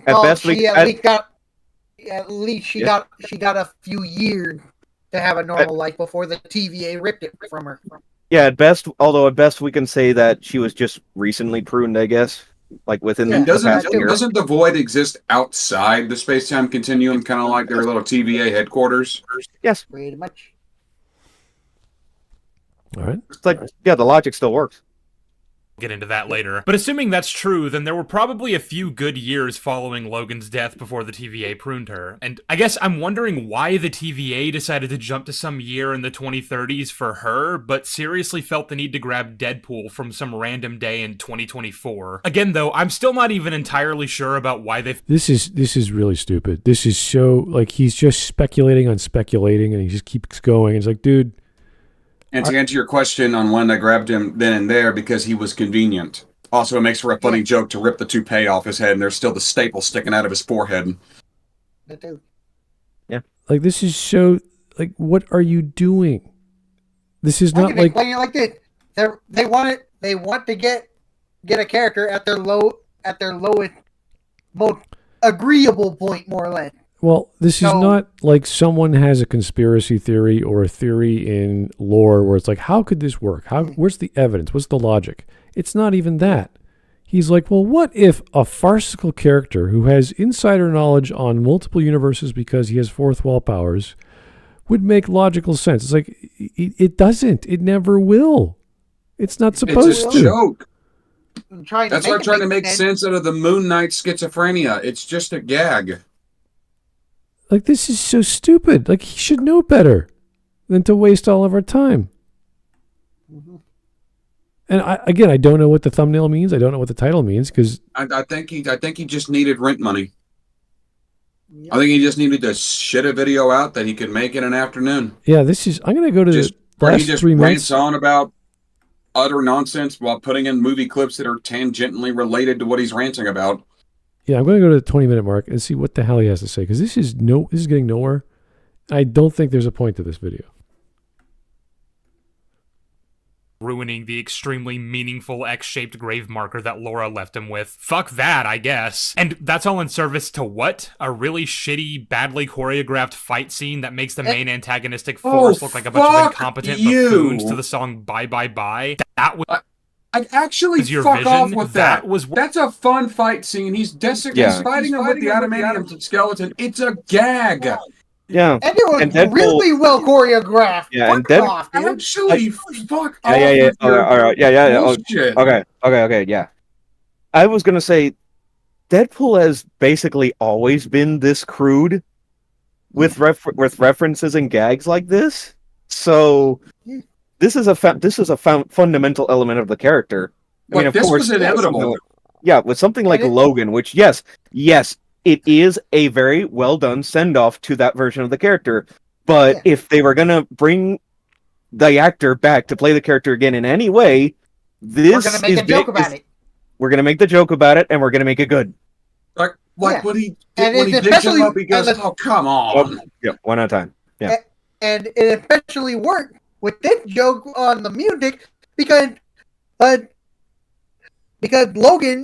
Well, at least she got a few years to have a normal life before the TVA ripped it from her. Yeah, at best we can say that she was just recently pruned, I guess. Like within the past year. Doesn't the void exist outside the space-time continuum, kind of like their little TVA headquarters? Yes. Pretty much. All right. It's like, yeah, the logic still works. Get into that later. But assuming that's true, then there were probably a few good years following Logan's death before the TVA pruned her. And I guess I'm wondering why the TVA decided to jump to some year in the 2030s for her, but seriously felt the need to grab Deadpool from some random day in 2024. Again, though, I'm still not even entirely sure about why they... This is really stupid. This is so, like, he's just speculating on speculating, and he just keeps going. It's like, dude... And to answer your question on when they grabbed him then and there, because he was convenient. Also, it makes for a funny joke to rip the toupee off his head, and there's still the staple sticking out of his forehead. Yeah. Like, this is so... Like, what are you doing? This is not like... Like this. They want to get a character at their lowest, most agreeable point, more or less. Well, this is not like someone has a conspiracy theory or a theory in lore where it's like, how could this work? Where's the evidence? What's the logic? It's not even that. He's like, well, what if a farcical character who has insider knowledge on multiple universes because he has fourth wall powers would make logical sense? It's like, it doesn't. It never will. It's not supposed to. It's a joke. That's why I'm trying to make sense out of the Moon Knight schizophrenia. It's just a gag. Like, this is so stupid. Like, he should know better than to waste all of our time. Mm-hmm. And I don't know what the thumbnail means. I don't know what the title means because I think he just needed rent money. Yep. I think he just needed to shit a video out that he could make in an afternoon. Yeah, I'm going to go to the last 3 months. Rants on about utter nonsense while putting in movie clips that are tangentially related to what he's ranting about. Yeah, I'm going to go to the 20-minute mark and see what the hell he has to say, because this is getting nowhere. I don't think there's a point to this video. Ruining the extremely meaningful X-shaped grave marker that Laura left him with. Fuck that, I guess. And that's all in service to what? A really shitty, badly choreographed fight scene that makes the main antagonistic force look like a bunch of incompetent buffoons to the song Bye Bye Bye? That was... I'd actually fuck off with that. That's a fun fight scene. He's fighting him with the adamantium skeleton. It's a gag. Yeah. And it was really well choreographed. Yeah, and Deadpool... Actually, fuck off. Yeah. All right. Yeah. Bullshit. Okay. Yeah. I was going to say, Deadpool has basically always been this crude with references and gags like this. So... This is a fundamental element of the character. I mean, of course, this was inevitable. Yeah, with something like Logan, which yes, it is a very well done send off to that version of the character. But if they were gonna bring the actor back to play the character again in any way, this we're gonna make a joke about it. We're gonna make the joke about it, and we're gonna make it good. Like when he And when he it's digs him especially- up, he goes, and "Oh, come on!" Yeah, one at a time. Yeah. And it especially worked with this joke on the music because Logan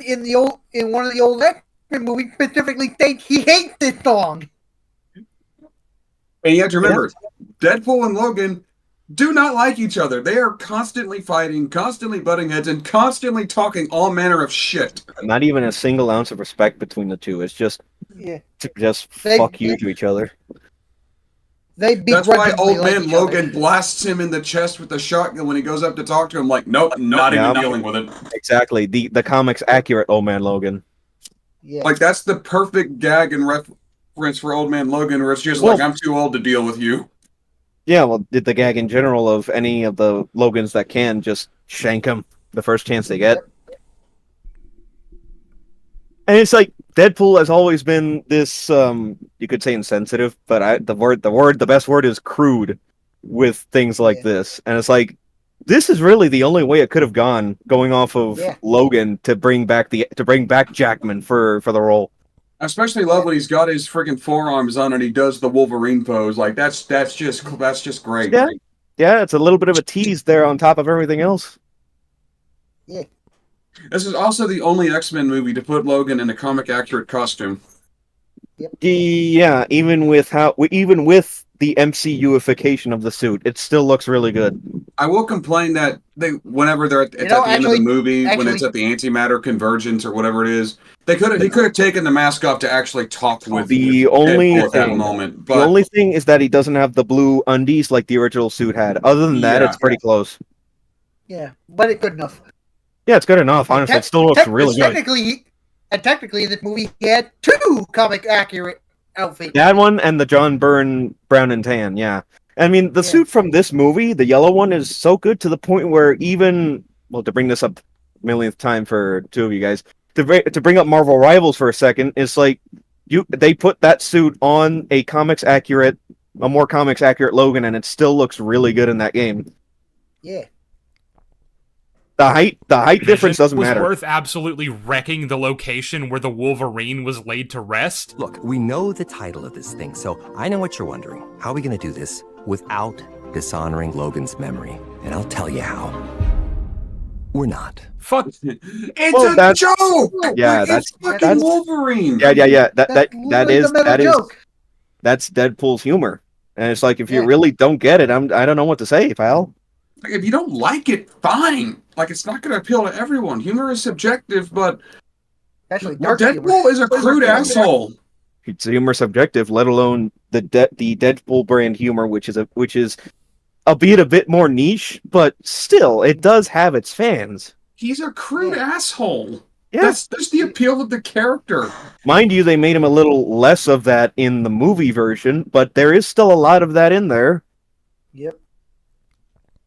in one of the old X-Men movies specifically states he hates this song. And you have to remember, Deadpool and Logan do not like each other. They are constantly fighting, constantly butting heads, and constantly talking all manner of shit. Not even a single ounce of respect between the two. It's just fuck you to each other. That's why old man Logan blasts him in the chest with the shotgun when he goes up to talk to him. Like, nope, not even dealing with it. Exactly. The comics accurate old man Logan. Yeah. Like, that's the perfect gag and reference for old man Logan, where it's just like, I'm too old to deal with you. Yeah, well, did the gag in general of any of the Logans that can just shank him the first chance they get. And it's like Deadpool has always been this, you could say insensitive, but the best word is crude with things like this. And it's like, this is really the only way it could have gone, going off of Logan to bring back Jackman for the role. I especially love when he's got his freaking forearms on and he does the Wolverine pose. Like, that's just great. Yeah, it's a little bit of a tease there on top of everything else. Yeah. This is also the only X-Men movie to put Logan in a comic accurate costume. Yeah, even with the MCUification of the suit, it still looks really good. I will complain that whenever they're at the end of the movie, when it's at the antimatter convergence or whatever it is, he could have taken the mask off to actually talk with Deadpool at that moment. But The only thing is that he doesn't have the blue undies like the original suit had. Other than that, it's pretty close. Yeah, but it's good enough. Yeah, it's good enough. Honestly, it still looks really good. Technically, this movie had two comic accurate outfits. That one and the John Byrne brown and tan. Yeah, I mean the suit from this movie, the yellow one, is so good to the point where even to bring this up millionth time for two of you guys to bring up Marvel Rivals for a second, it's like they put that suit on a more comics accurate Logan, and it still looks really good in that game. Yeah. The height difference doesn't matter. Was worth absolutely wrecking the location where the Wolverine was laid to rest. Look, we know the title of this thing, so I know what you're wondering. How are we going to do this without dishonoring Logan's memory? And I'll tell you how. We're not. Fuck. It's a joke! Yeah, it's fucking Wolverine! Yeah. That's Deadpool's humor. And it's like, if you really don't get it, I don't know what to say, pal. Like, if you don't like it, fine. Like, it's not going to appeal to everyone. Humor is subjective, but Deadpool is a crude asshole. It's humor subjective, let alone the Deadpool brand humor, which is albeit a bit more niche, but still, it does have its fans. He's a crude asshole. Yeah. That's the appeal of the character. Mind you, they made him a little less of that in the movie version, but there is still a lot of that in there. Yep.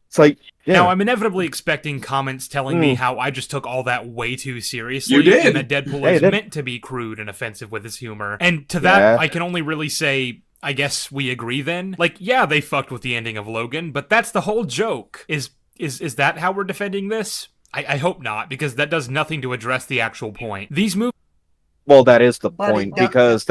It's like, Now, I'm inevitably expecting comments telling me how I just took all that way too seriously. You did. And that Deadpool is meant to be crude and offensive with his humor. And to that, I can only really say, I guess we agree then. Like, yeah, they fucked with the ending of Logan, but that's the whole joke. Is that how we're defending this? I hope not, because that does nothing to address the actual point. These movies... Well, that is the point, because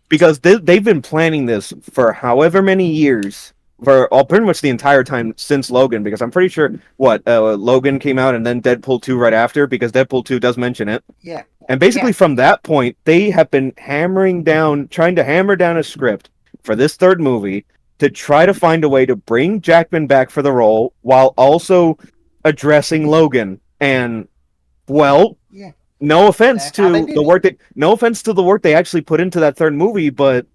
because they've been planning this for however many years, for pretty much the entire time since Logan, because I'm pretty sure Logan came out and then Deadpool 2 right after, because Deadpool 2 does mention it. Yeah. And basically from that point, they have been trying to hammer down a script for this third movie to try to find a way to bring Jackman back for the role while also addressing Logan. And no offense to the work they actually put into that third movie, but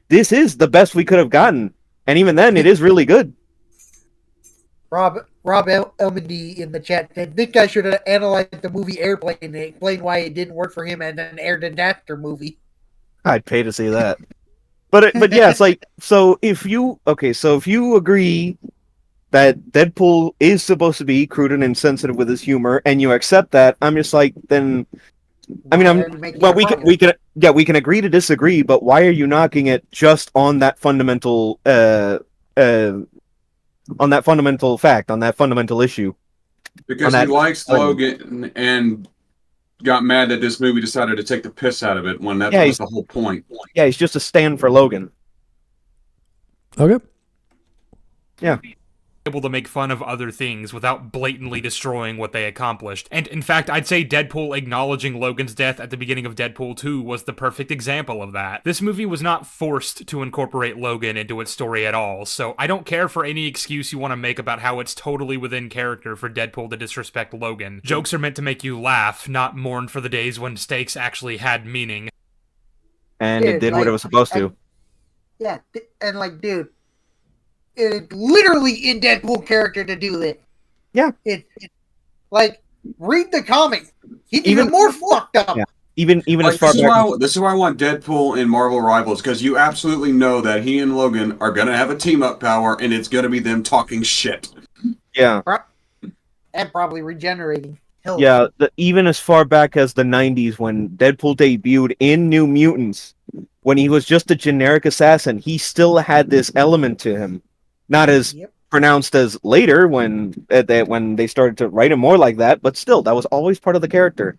this is the best we could have gotten. And even then, it is really good. Rob Elmody in the chat said this guy should have analyzed the movie Airplane and explained why it didn't work for him as an air disaster movie. I'd pay to see that. But yeah, it's like, so if you agree that Deadpool is supposed to be crude and insensitive with his humor, and you accept that, I'm just like, then, I mean, we Yeah, we can agree to disagree, but why are you knocking it just on that fundamental fact, on that fundamental issue? Because he likes Logan and got mad that this movie decided to take the piss out of it when that was the whole point. Yeah, he's just a stand for Logan. Okay. Yeah. Able to make fun of other things without blatantly destroying what they accomplished. And in fact, I'd say Deadpool acknowledging Logan's death at the beginning of Deadpool 2 was the perfect example of that. This movie was not forced to incorporate Logan into its story at all, so I don't care for any excuse you want to make about how it's totally within character for Deadpool to disrespect Logan. Jokes are meant to make you laugh, not mourn for the days when stakes actually had meaning. And it did what it was supposed to. Yeah, and like, dude, it's literally in Deadpool character to do it. Yeah. It like, read the comic. He's even more fucked up. Yeah. Even like, as far back. This is why I want Deadpool in Marvel Rivals, because you absolutely know that he and Logan are going to have a team-up power, and it's going to be them talking shit. Yeah. And probably regenerating. Hell. Yeah, even as far back as the 90s when Deadpool debuted in New Mutants, when he was just a generic assassin, he still had this element to him. Not as pronounced as later when they started to write him more like that, but still, that was always part of the character.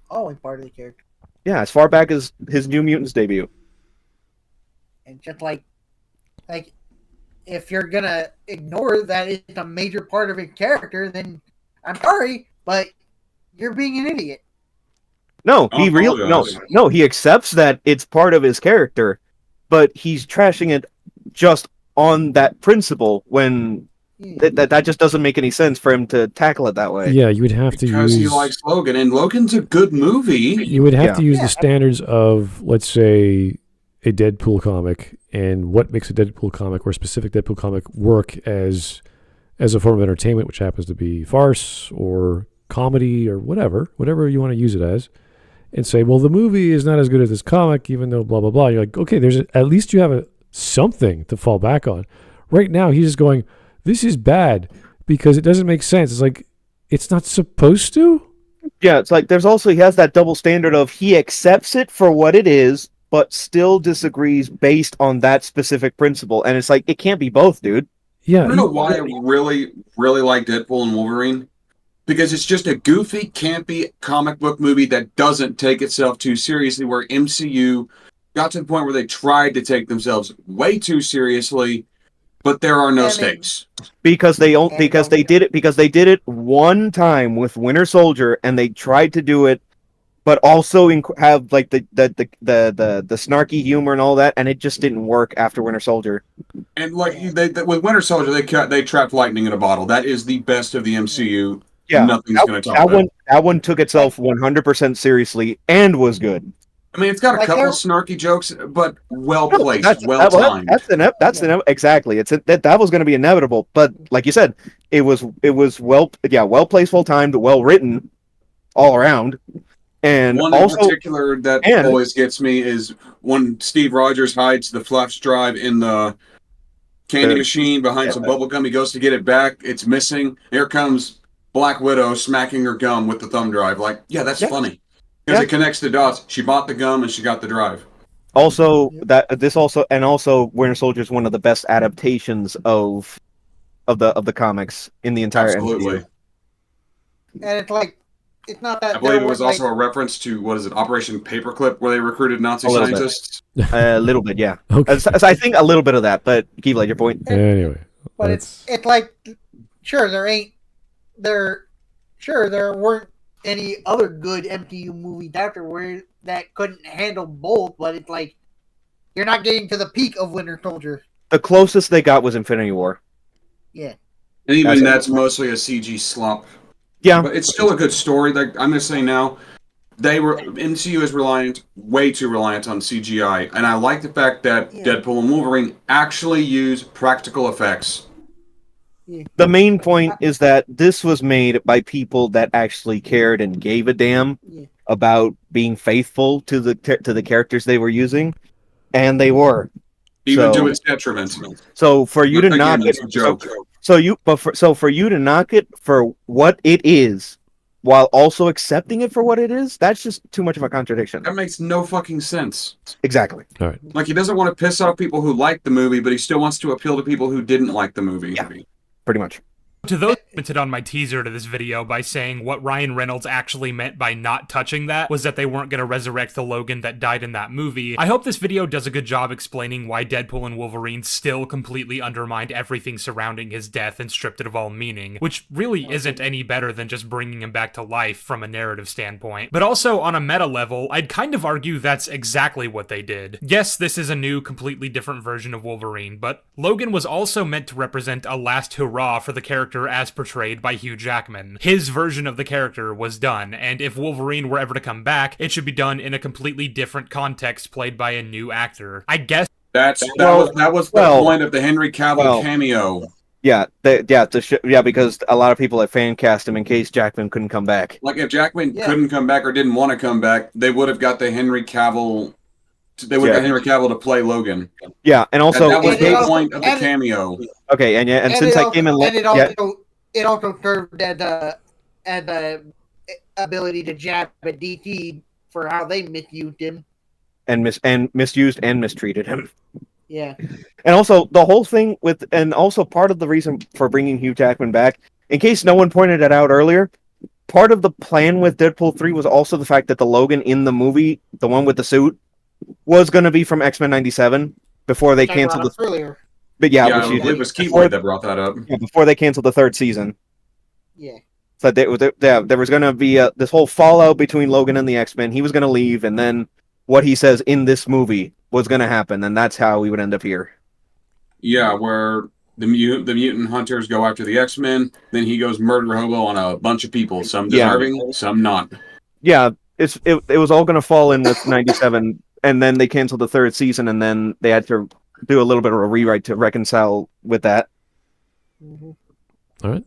Always part of the character. Yeah, as far back as his New Mutants debut. And just like if you're gonna ignore that it's a major part of his character, then I'm sorry, but you're being an idiot. No, he accepts that it's part of his character, but he's trashing it just on that principle when that just doesn't make any sense for him to tackle it that way. Yeah, you would have to because he likes Logan, and Logan's a good movie. You would have to use the standards of, let's say, a Deadpool comic, and what makes a Deadpool comic or a specific Deadpool comic work as a form of entertainment, which happens to be farce or comedy or whatever you want to use it as, and say, well, the movie is not as good as this comic, even though blah blah blah. You're like, okay, at least you have something to fall back on. Right now, he's just going, this is bad because it doesn't make sense. It's like, it's not supposed to. Yeah, it's like he has that double standard of he accepts it for what it is, but still disagrees based on that specific principle. And it's like, it can't be both, dude. Yeah. I don't know why I really, really like Deadpool and Wolverine. Because it's just a goofy, campy comic book movie that doesn't take itself too seriously, where MCU got to the point where they tried to take themselves way too seriously, but there are no stakes. Because they did it one time with Winter Soldier, and they tried to do it, but also have like the snarky humor and all that, and it just didn't work after Winter Soldier. And like with Winter Soldier, they trapped lightning in a bottle. That is the best of the MCU. Yeah, nothing's going to top that. That one took itself 100% seriously and was good. I mean, it's got a couple snarky jokes, but well placed, well timed. Exactly. That was going to be inevitable, but like you said, it was well placed, well timed, well written, all around. And one also, in particular that always gets me is when Steve Rogers hides the flash drive in the candy machine behind some bubble gum. He goes to get it back. It's missing. Here comes Black Widow smacking her gum with the thumb drive. Like, yeah, that's funny. Because it connects the dots. She bought the gum and she got the drive. Also, Winter Soldier is one of the best adaptations of the comics in the entire MCU. And it's like, it's not that. I believe it was also a reference to Operation Paperclip, where they recruited Nazi scientists. A little bit, yeah. Okay. So I think a little bit of that, but keep your point. Anyway, but it's like, sure, there weren't any other good MCU movies after that couldn't handle both, but it's like, you're not getting to the peak of Winter Soldier. The closest they got was Infinity War. Yeah. And even that's mostly a CG slump. Yeah. But it's still a good story. Like I'm going to say now, MCU is way too reliant on CGI. And I like the fact that Deadpool and Wolverine actually use practical effects. The main point is that this was made by people that actually cared and gave a damn about being faithful to the characters they were using, and they were. Even to its detriment. So for you to knock it, for you to knock it for what it is, while also accepting it for what it is, that's just too much of a contradiction. That makes no fucking sense. Exactly. All right. Like, he doesn't want to piss off people who like the movie, but he still wants to appeal to people who didn't like the movie. Yeah, pretty much. To those who commented on my teaser to this video by saying what Ryan Reynolds actually meant by not touching that was that they weren't going to resurrect the Logan that died in that movie, I hope this video does a good job explaining why Deadpool and Wolverine still completely undermined everything surrounding his death and stripped it of all meaning, which really isn't any better than just bringing him back to life from a narrative standpoint. But also, on a meta level, I'd kind of argue that's exactly what they did. Yes, this is a new, completely different version of Wolverine, but Logan was also meant to represent a last hurrah for the character as portrayed by Hugh Jackman. His version of the character was done, and if Wolverine were ever to come back, it should be done in a completely different context played by a new actor. I guess that was the point of the Henry Cavill cameo. Yeah, because a lot of people had fan cast him in case Jackman couldn't come back. Like, if Jackman couldn't come back or didn't want to come back, they would have got the Henry Cavill. They would have got Henry Cavill to play Logan. Yeah, and also that was the point of the cameo. Okay, and since I came in late, it also served as the ability to jab at DT for how they misused him and misused and mistreated him. Yeah, and also the whole thing and also part of the reason for bringing Hugh Jackman back, in case no one pointed it out earlier, part of the plan with Deadpool 3 was also the fact that the Logan in the movie, the one with the suit, was going to be from XMen 97 before they canceled the earlier. But it was Keyboard that brought that up. Yeah, before they canceled the third season. Yeah. So there was going to be this whole fallout between Logan and the X-Men. He was going to leave, and then what he says in this movie was going to happen, and that's how we would end up here. Yeah, where the mutant hunters go after the X-Men, then he goes murder hobo on a bunch of people, some deserving, some not. Yeah, it was all going to fall in with 97, and then they canceled the third season, and then they had to do a little bit of a rewrite to reconcile with that. Mm-hmm. All right.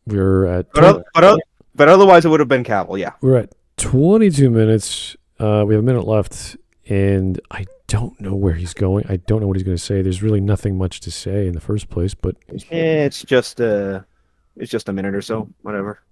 We're at... But otherwise it would have been Cavill, yeah. We're at 22 minutes. We have a minute left, and I don't know where he's going. I don't know what he's going to say. There's really nothing much to say in the first place, but... It's just a minute or so, whatever.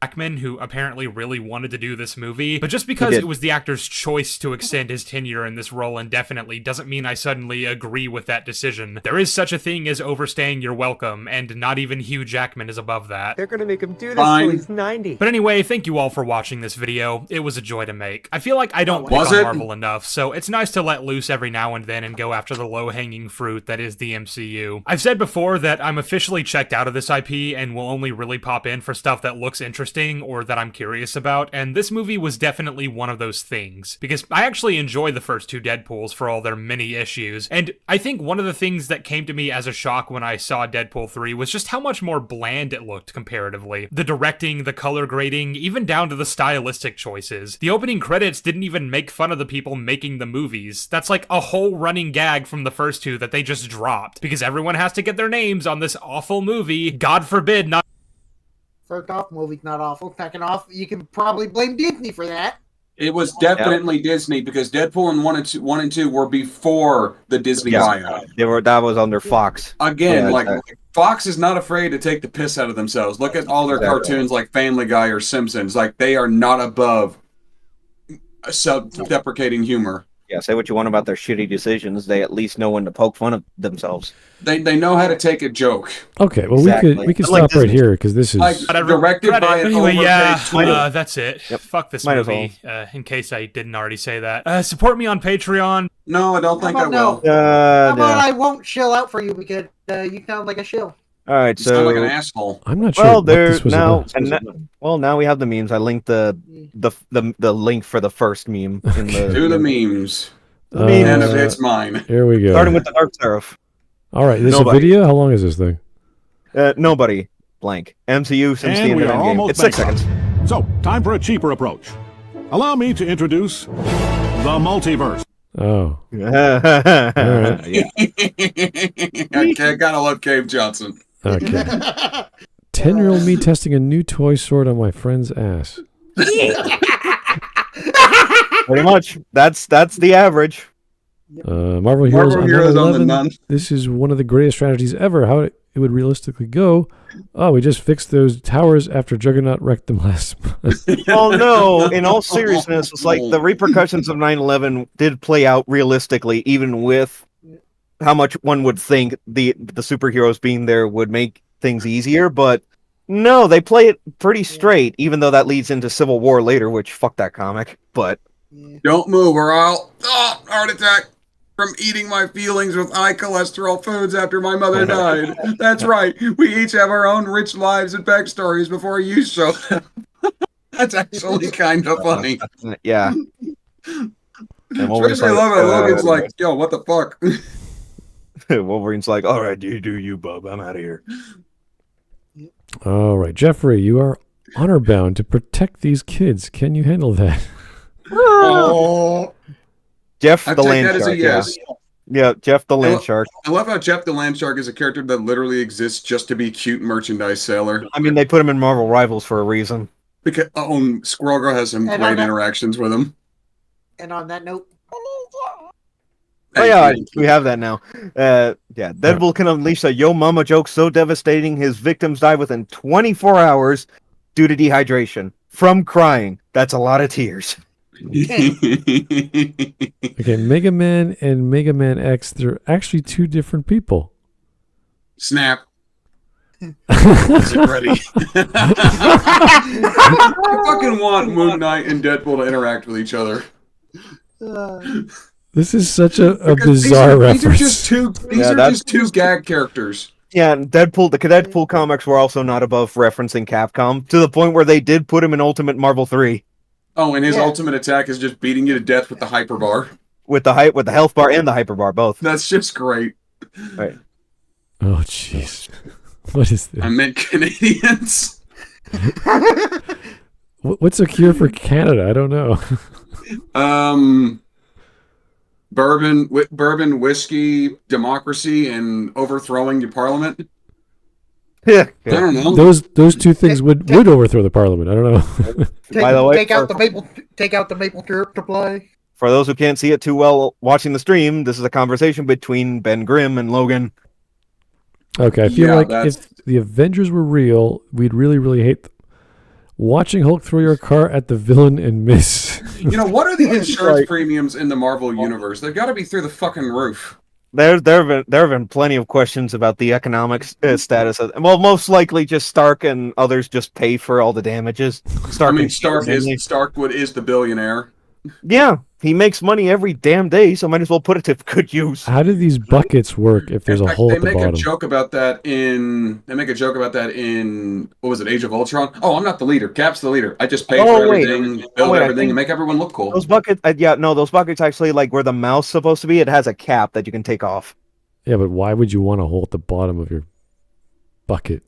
Jackman, who apparently really wanted to do this movie, but just because it was the actor's choice to extend his tenure in this role indefinitely doesn't mean I suddenly agree with that decision. There is such a thing as overstaying your welcome, and not even Hugh Jackman is above that. They're gonna make him do this till he's 90. But anyway, thank you all for watching this video. It was a joy to make. I feel like I don't pick on Marvel enough, so it's nice to let loose every now and then and go after the low-hanging fruit that is the MCU. I've said before that I'm officially checked out of this IP and will only really pop in for stuff that looks interesting or that I'm curious about, and this movie was definitely one of those things, because I actually enjoy the first two Deadpools for all their many issues, and I think one of the things that came to me as a shock when I saw Deadpool 3 was just how much more bland it looked comparatively. The directing, the color grading, even down to the stylistic choices. The opening credits didn't even make fun of the people making the movies. That's like a whole running gag from the first two that they just dropped, because everyone has to get their names on this awful movie. God forbid not. First off, movie's not awful. Second off, you can probably blame Disney for that. It was definitely Disney, because Deadpool and 1 and 2 were before the Disney buyout. That was under Fox. Again, Fox is not afraid to take the piss out of themselves. Look at all their cartoons like Family Guy or Simpsons. Like, they are not above self-deprecating humor. Yeah, say what you want about their shitty decisions. They at least know when to poke fun of themselves. They know how to take a joke. Okay, well, we could stop right here, because this is... directed by an anyway, overpaid that's it. Yep. Fuck this Might as movie, in case I didn't already say that. Support me on Patreon. No, I don't think I will. How about I won't shill out for you, because you sound like a shill. All right, You so sound like an asshole. I'm not sure what this was about. Now we have the memes. I linked the link for the first meme. In the, Do the memes. And if it's mine. Here we go. Starting with the Dark Seraph. All right, this is a video? How long is this thing? Nobody. Blank. MCU since the end of Endgame. It's 6 seconds. So, time for a cheaper approach. Allow me to introduce the multiverse. Oh. All right. I gotta love Cave Johnson. Okay. 10-year-old me testing a new toy sword on my friend's ass. Pretty much. That's the average. Marvel Heroes on the Nun. This is one of the greatest strategies ever. How it would realistically go. Oh, we just fixed those towers after Juggernaut wrecked them last month. Well, no, in all seriousness, it's like the repercussions of 9/11 did play out realistically, even with how much one would think the superheroes being there would make things easier, but no, they play it pretty straight, even though that leads into Civil War later, which fuck that comic, but... Don't move or I'll... Oh, heart attack from eating my feelings with high cholesterol foods after my mother died. That's right. We each have our own rich lives and backstories before you show them. That's actually kind of funny. Yeah. Especially I love it. Logan's like, yo, what the fuck? Wolverine's like, all right, you do you, bub. I'm out of here. All right, Jeffrey, you are honor bound to protect these kids. Can you handle that? Oh. Jeff the Land that as Shark. a yes. Yeah, Jeff the Land Shark. I love how Jeff the Land Shark is a character that literally exists just to be cute merchandise seller. I mean, they put him in Marvel Rivals for a reason. Because Squirrel Girl has some great interactions with him. And on that note, Oh yeah, we have that now. Deadpool can unleash a yo mama joke so devastating his victims die within 24 hours due to dehydration from crying. That's a lot of tears. Okay, Mega Man and Mega Man X, they're actually two different people. Snap. Is it ready? I fucking want Moon Knight and Deadpool to interact with each other. This is such a bizarre reference. These are just two gag characters. Yeah, and the Deadpool comics were also not above referencing Capcom, to the point where they did put him in Ultimate Marvel 3. Oh, and his ultimate attack is just beating you to death with the hyper bar. With the health bar and the hyper bar, both. That's just great. Right. Oh, jeez. What is this? I meant Canadians. What's a cure for Canada? I don't know. Bourbon, whiskey, democracy, and overthrowing the parliament. Yeah, I don't know. Those two things would overthrow the parliament. I don't know. By the way, take out the maple syrup to play. For those who can't see it too well watching the stream, this is a conversation between Ben Grimm and Logan. Okay, I feel like if the Avengers were real, we'd really, really hate them. Watching Hulk throw your car at the villain and miss. You know, what are the insurance premiums in the Marvel Universe? They've got to be through the fucking roof. There have been plenty of questions about the economic status of. Well, most likely just Stark and others just pay for all the damages. Stark is the billionaire. Yeah, he makes money every damn day, so might as well put it to good use. How do these buckets work if there's a hole at the bottom? They make a joke about that in what was it, Age of Ultron? Oh, I'm not the leader. Cap's the leader. I just pay for everything, build everything, and make everyone look cool. Those buckets, those buckets actually, like where the mouth's supposed to be, it has a cap that you can take off. Yeah, but why would you want a hole at the bottom of your bucket?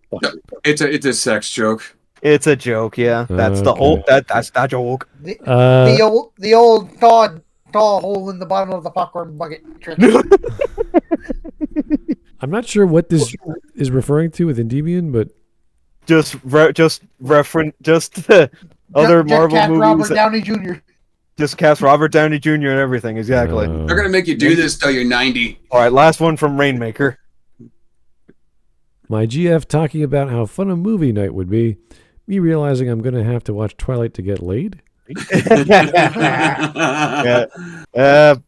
It's a sex joke. It's a joke, yeah. That's the whole. That's that joke. The old tall hole in the bottom of the popcorn bucket trick. I'm not sure what this is referring to with Endymion, but just reference other Marvel cast movies. Robert Downey Jr. Just cast Robert Downey Jr. and everything. Exactly. They're gonna make you do this till you're 90. All right, last one from Rainmaker. My GF talking about how fun a movie night would be. Me realizing I'm going to have to watch Twilight to get laid? Yeah. Okay.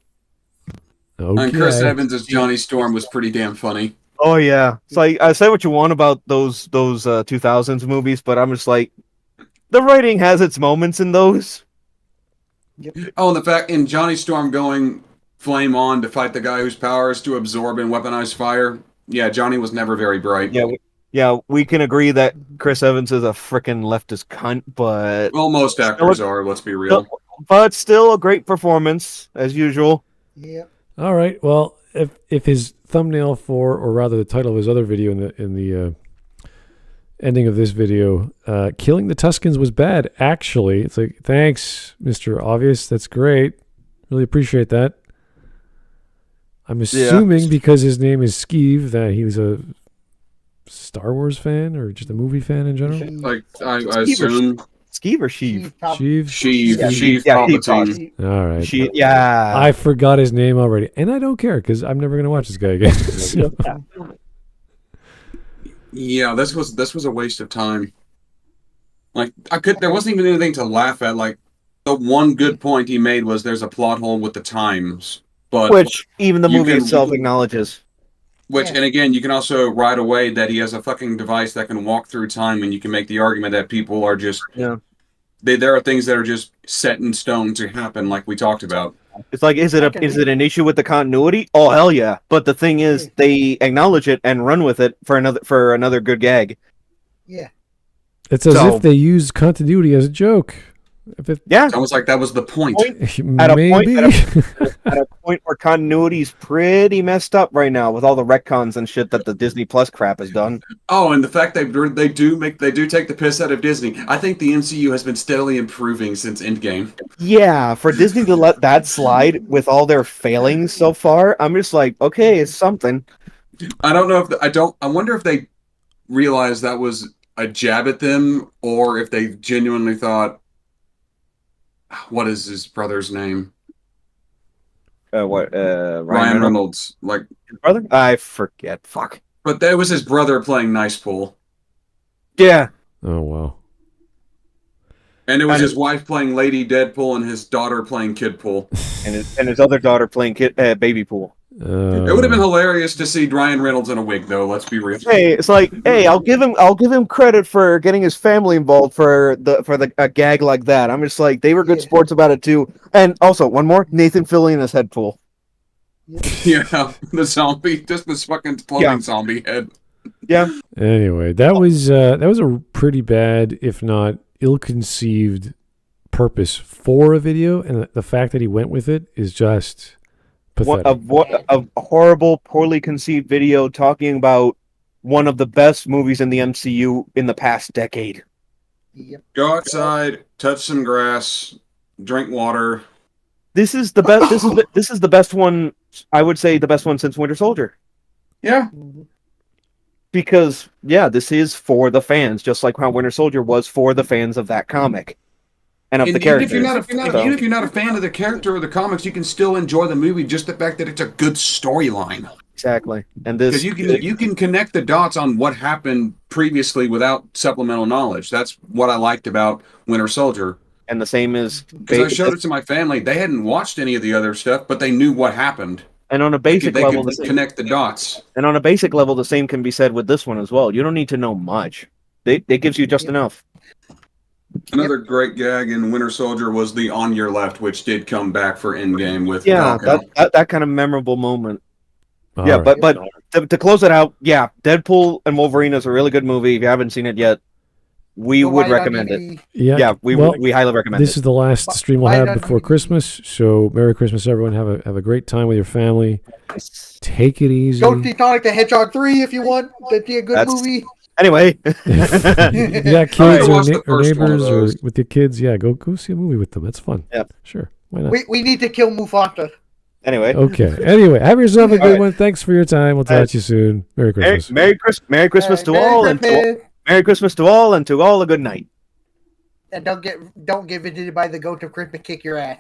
And Chris Evans as Johnny Storm was pretty damn funny. Oh, yeah. It's like, I say what you want about those 2000s movies, but I'm just like, the writing has its moments in those. Yep. Oh, and the fact in Johnny Storm going flame on to fight the guy whose power is to absorb and weaponize fire. Yeah, Johnny was never very bright. Yeah, we can agree that Chris Evans is a frickin' leftist cunt, but... Well, most actors are, let's be real. But still a great performance, as usual. Yeah. All right, well, if his thumbnail for, or rather the title of his other video in the ending of this video, killing the Tuskens was bad, actually. It's like, thanks, Mr. Obvious, that's great. Really appreciate that. I'm assuming because his name is Skeev that he's a Star Wars fan or just a movie fan in general. Like I assume Skeev or Sheev? Sheev Palpatine. All right. Yeah. I forgot his name already, and I don't care because I'm never going to watch this guy again. So. Yeah, this was a waste of time. Like there wasn't even anything to laugh at. Like the one good point he made was there's a plot hole with the times, but which even the movie itself acknowledges. And again, you can also write away that he has a fucking device that can walk through time, and you can make the argument that people are just there are things that are just set in stone to happen, like we talked about. It's like, is it an issue with the continuity? Oh hell yeah! But the thing is, they acknowledge it and run with it for another good gag. Yeah. It's as if they use continuity as a joke. It's almost like that was the point. At a point where continuity's pretty messed up right now with all the retcons and shit that the Disney Plus crap has done. Oh, and the fact they do take the piss out of Disney. I think the MCU has been steadily improving since Endgame. Yeah, for Disney to let that slide with all their failings so far, I'm just like, okay, it's something. I don't know if I wonder if they realized that was a jab at them, or if they genuinely thought, what is his brother's name? Ryan Reynolds. Like his brother? I forget. Fuck. But that was his brother playing Nice Pool. Yeah. Oh wow. And it was his wife playing Lady Deadpool and his daughter playing Kid Pool. And his other daughter playing Baby Pool. It would have been hilarious to see Ryan Reynolds in a wig, though. Let's be real. Hey, it's like, hey, I'll give him credit for getting his family involved for a gag like that. I'm just like, they were good sports about it too. And also, one more, Nathan Fillion as Headpool. Yeah, the zombie, just this fucking floating zombie head. Yeah. Anyway, that was a pretty bad, if not ill-conceived, purpose for a video, and the fact that he went with it is just pathetic. A horrible, poorly conceived video talking about one of the best movies in the MCU in the past decade. Yep. Go outside, touch some grass, drink water. This is the best. This is the best one. I would say the best one since Winter Soldier. Yeah. Because this is for the fans, just like how Winter Soldier was for the fans of that comic and of the characters. Even if you're not a fan of the character or the comics, you can still enjoy the movie. Just the fact that it's a good storyline. Exactly, and this because you can connect the dots on what happened previously without supplemental knowledge. That's what I liked about Winter Soldier. And the same is because I showed it to my family. They hadn't watched any of the other stuff, but they knew what happened. And on a basic level, they could connect the dots. And on a basic level, the same can be said with this one as well. You don't need to know much. It gives you just enough. Another great gag in Winter Soldier was the "On Your Left," which did come back for Endgame with that kind of memorable moment. All right. right. But to close it out, Deadpool and Wolverine is a really good movie. If you haven't seen it yet, we would recommend it. Yeah, we highly recommend it. This is the last stream we'll have before Christmas, so Merry Christmas, everyone. Have a great time with your family. Take it easy. Go see Sonic the Hedgehog 3 if you want. That'd be a good movie. Anyway, you got kids or neighbors or with your kids, go see a movie with them. That's fun. Yeah, sure. Why not? We need to kill Mufasa. Anyway. Okay. Anyway, have yourself a good one. Thanks for your time. We'll talk to you soon. Merry Christmas. Merry Christmas to all, and Merry Christmas to all, and to all a good night. And don't get visited by the goat of Christmas kick your ass.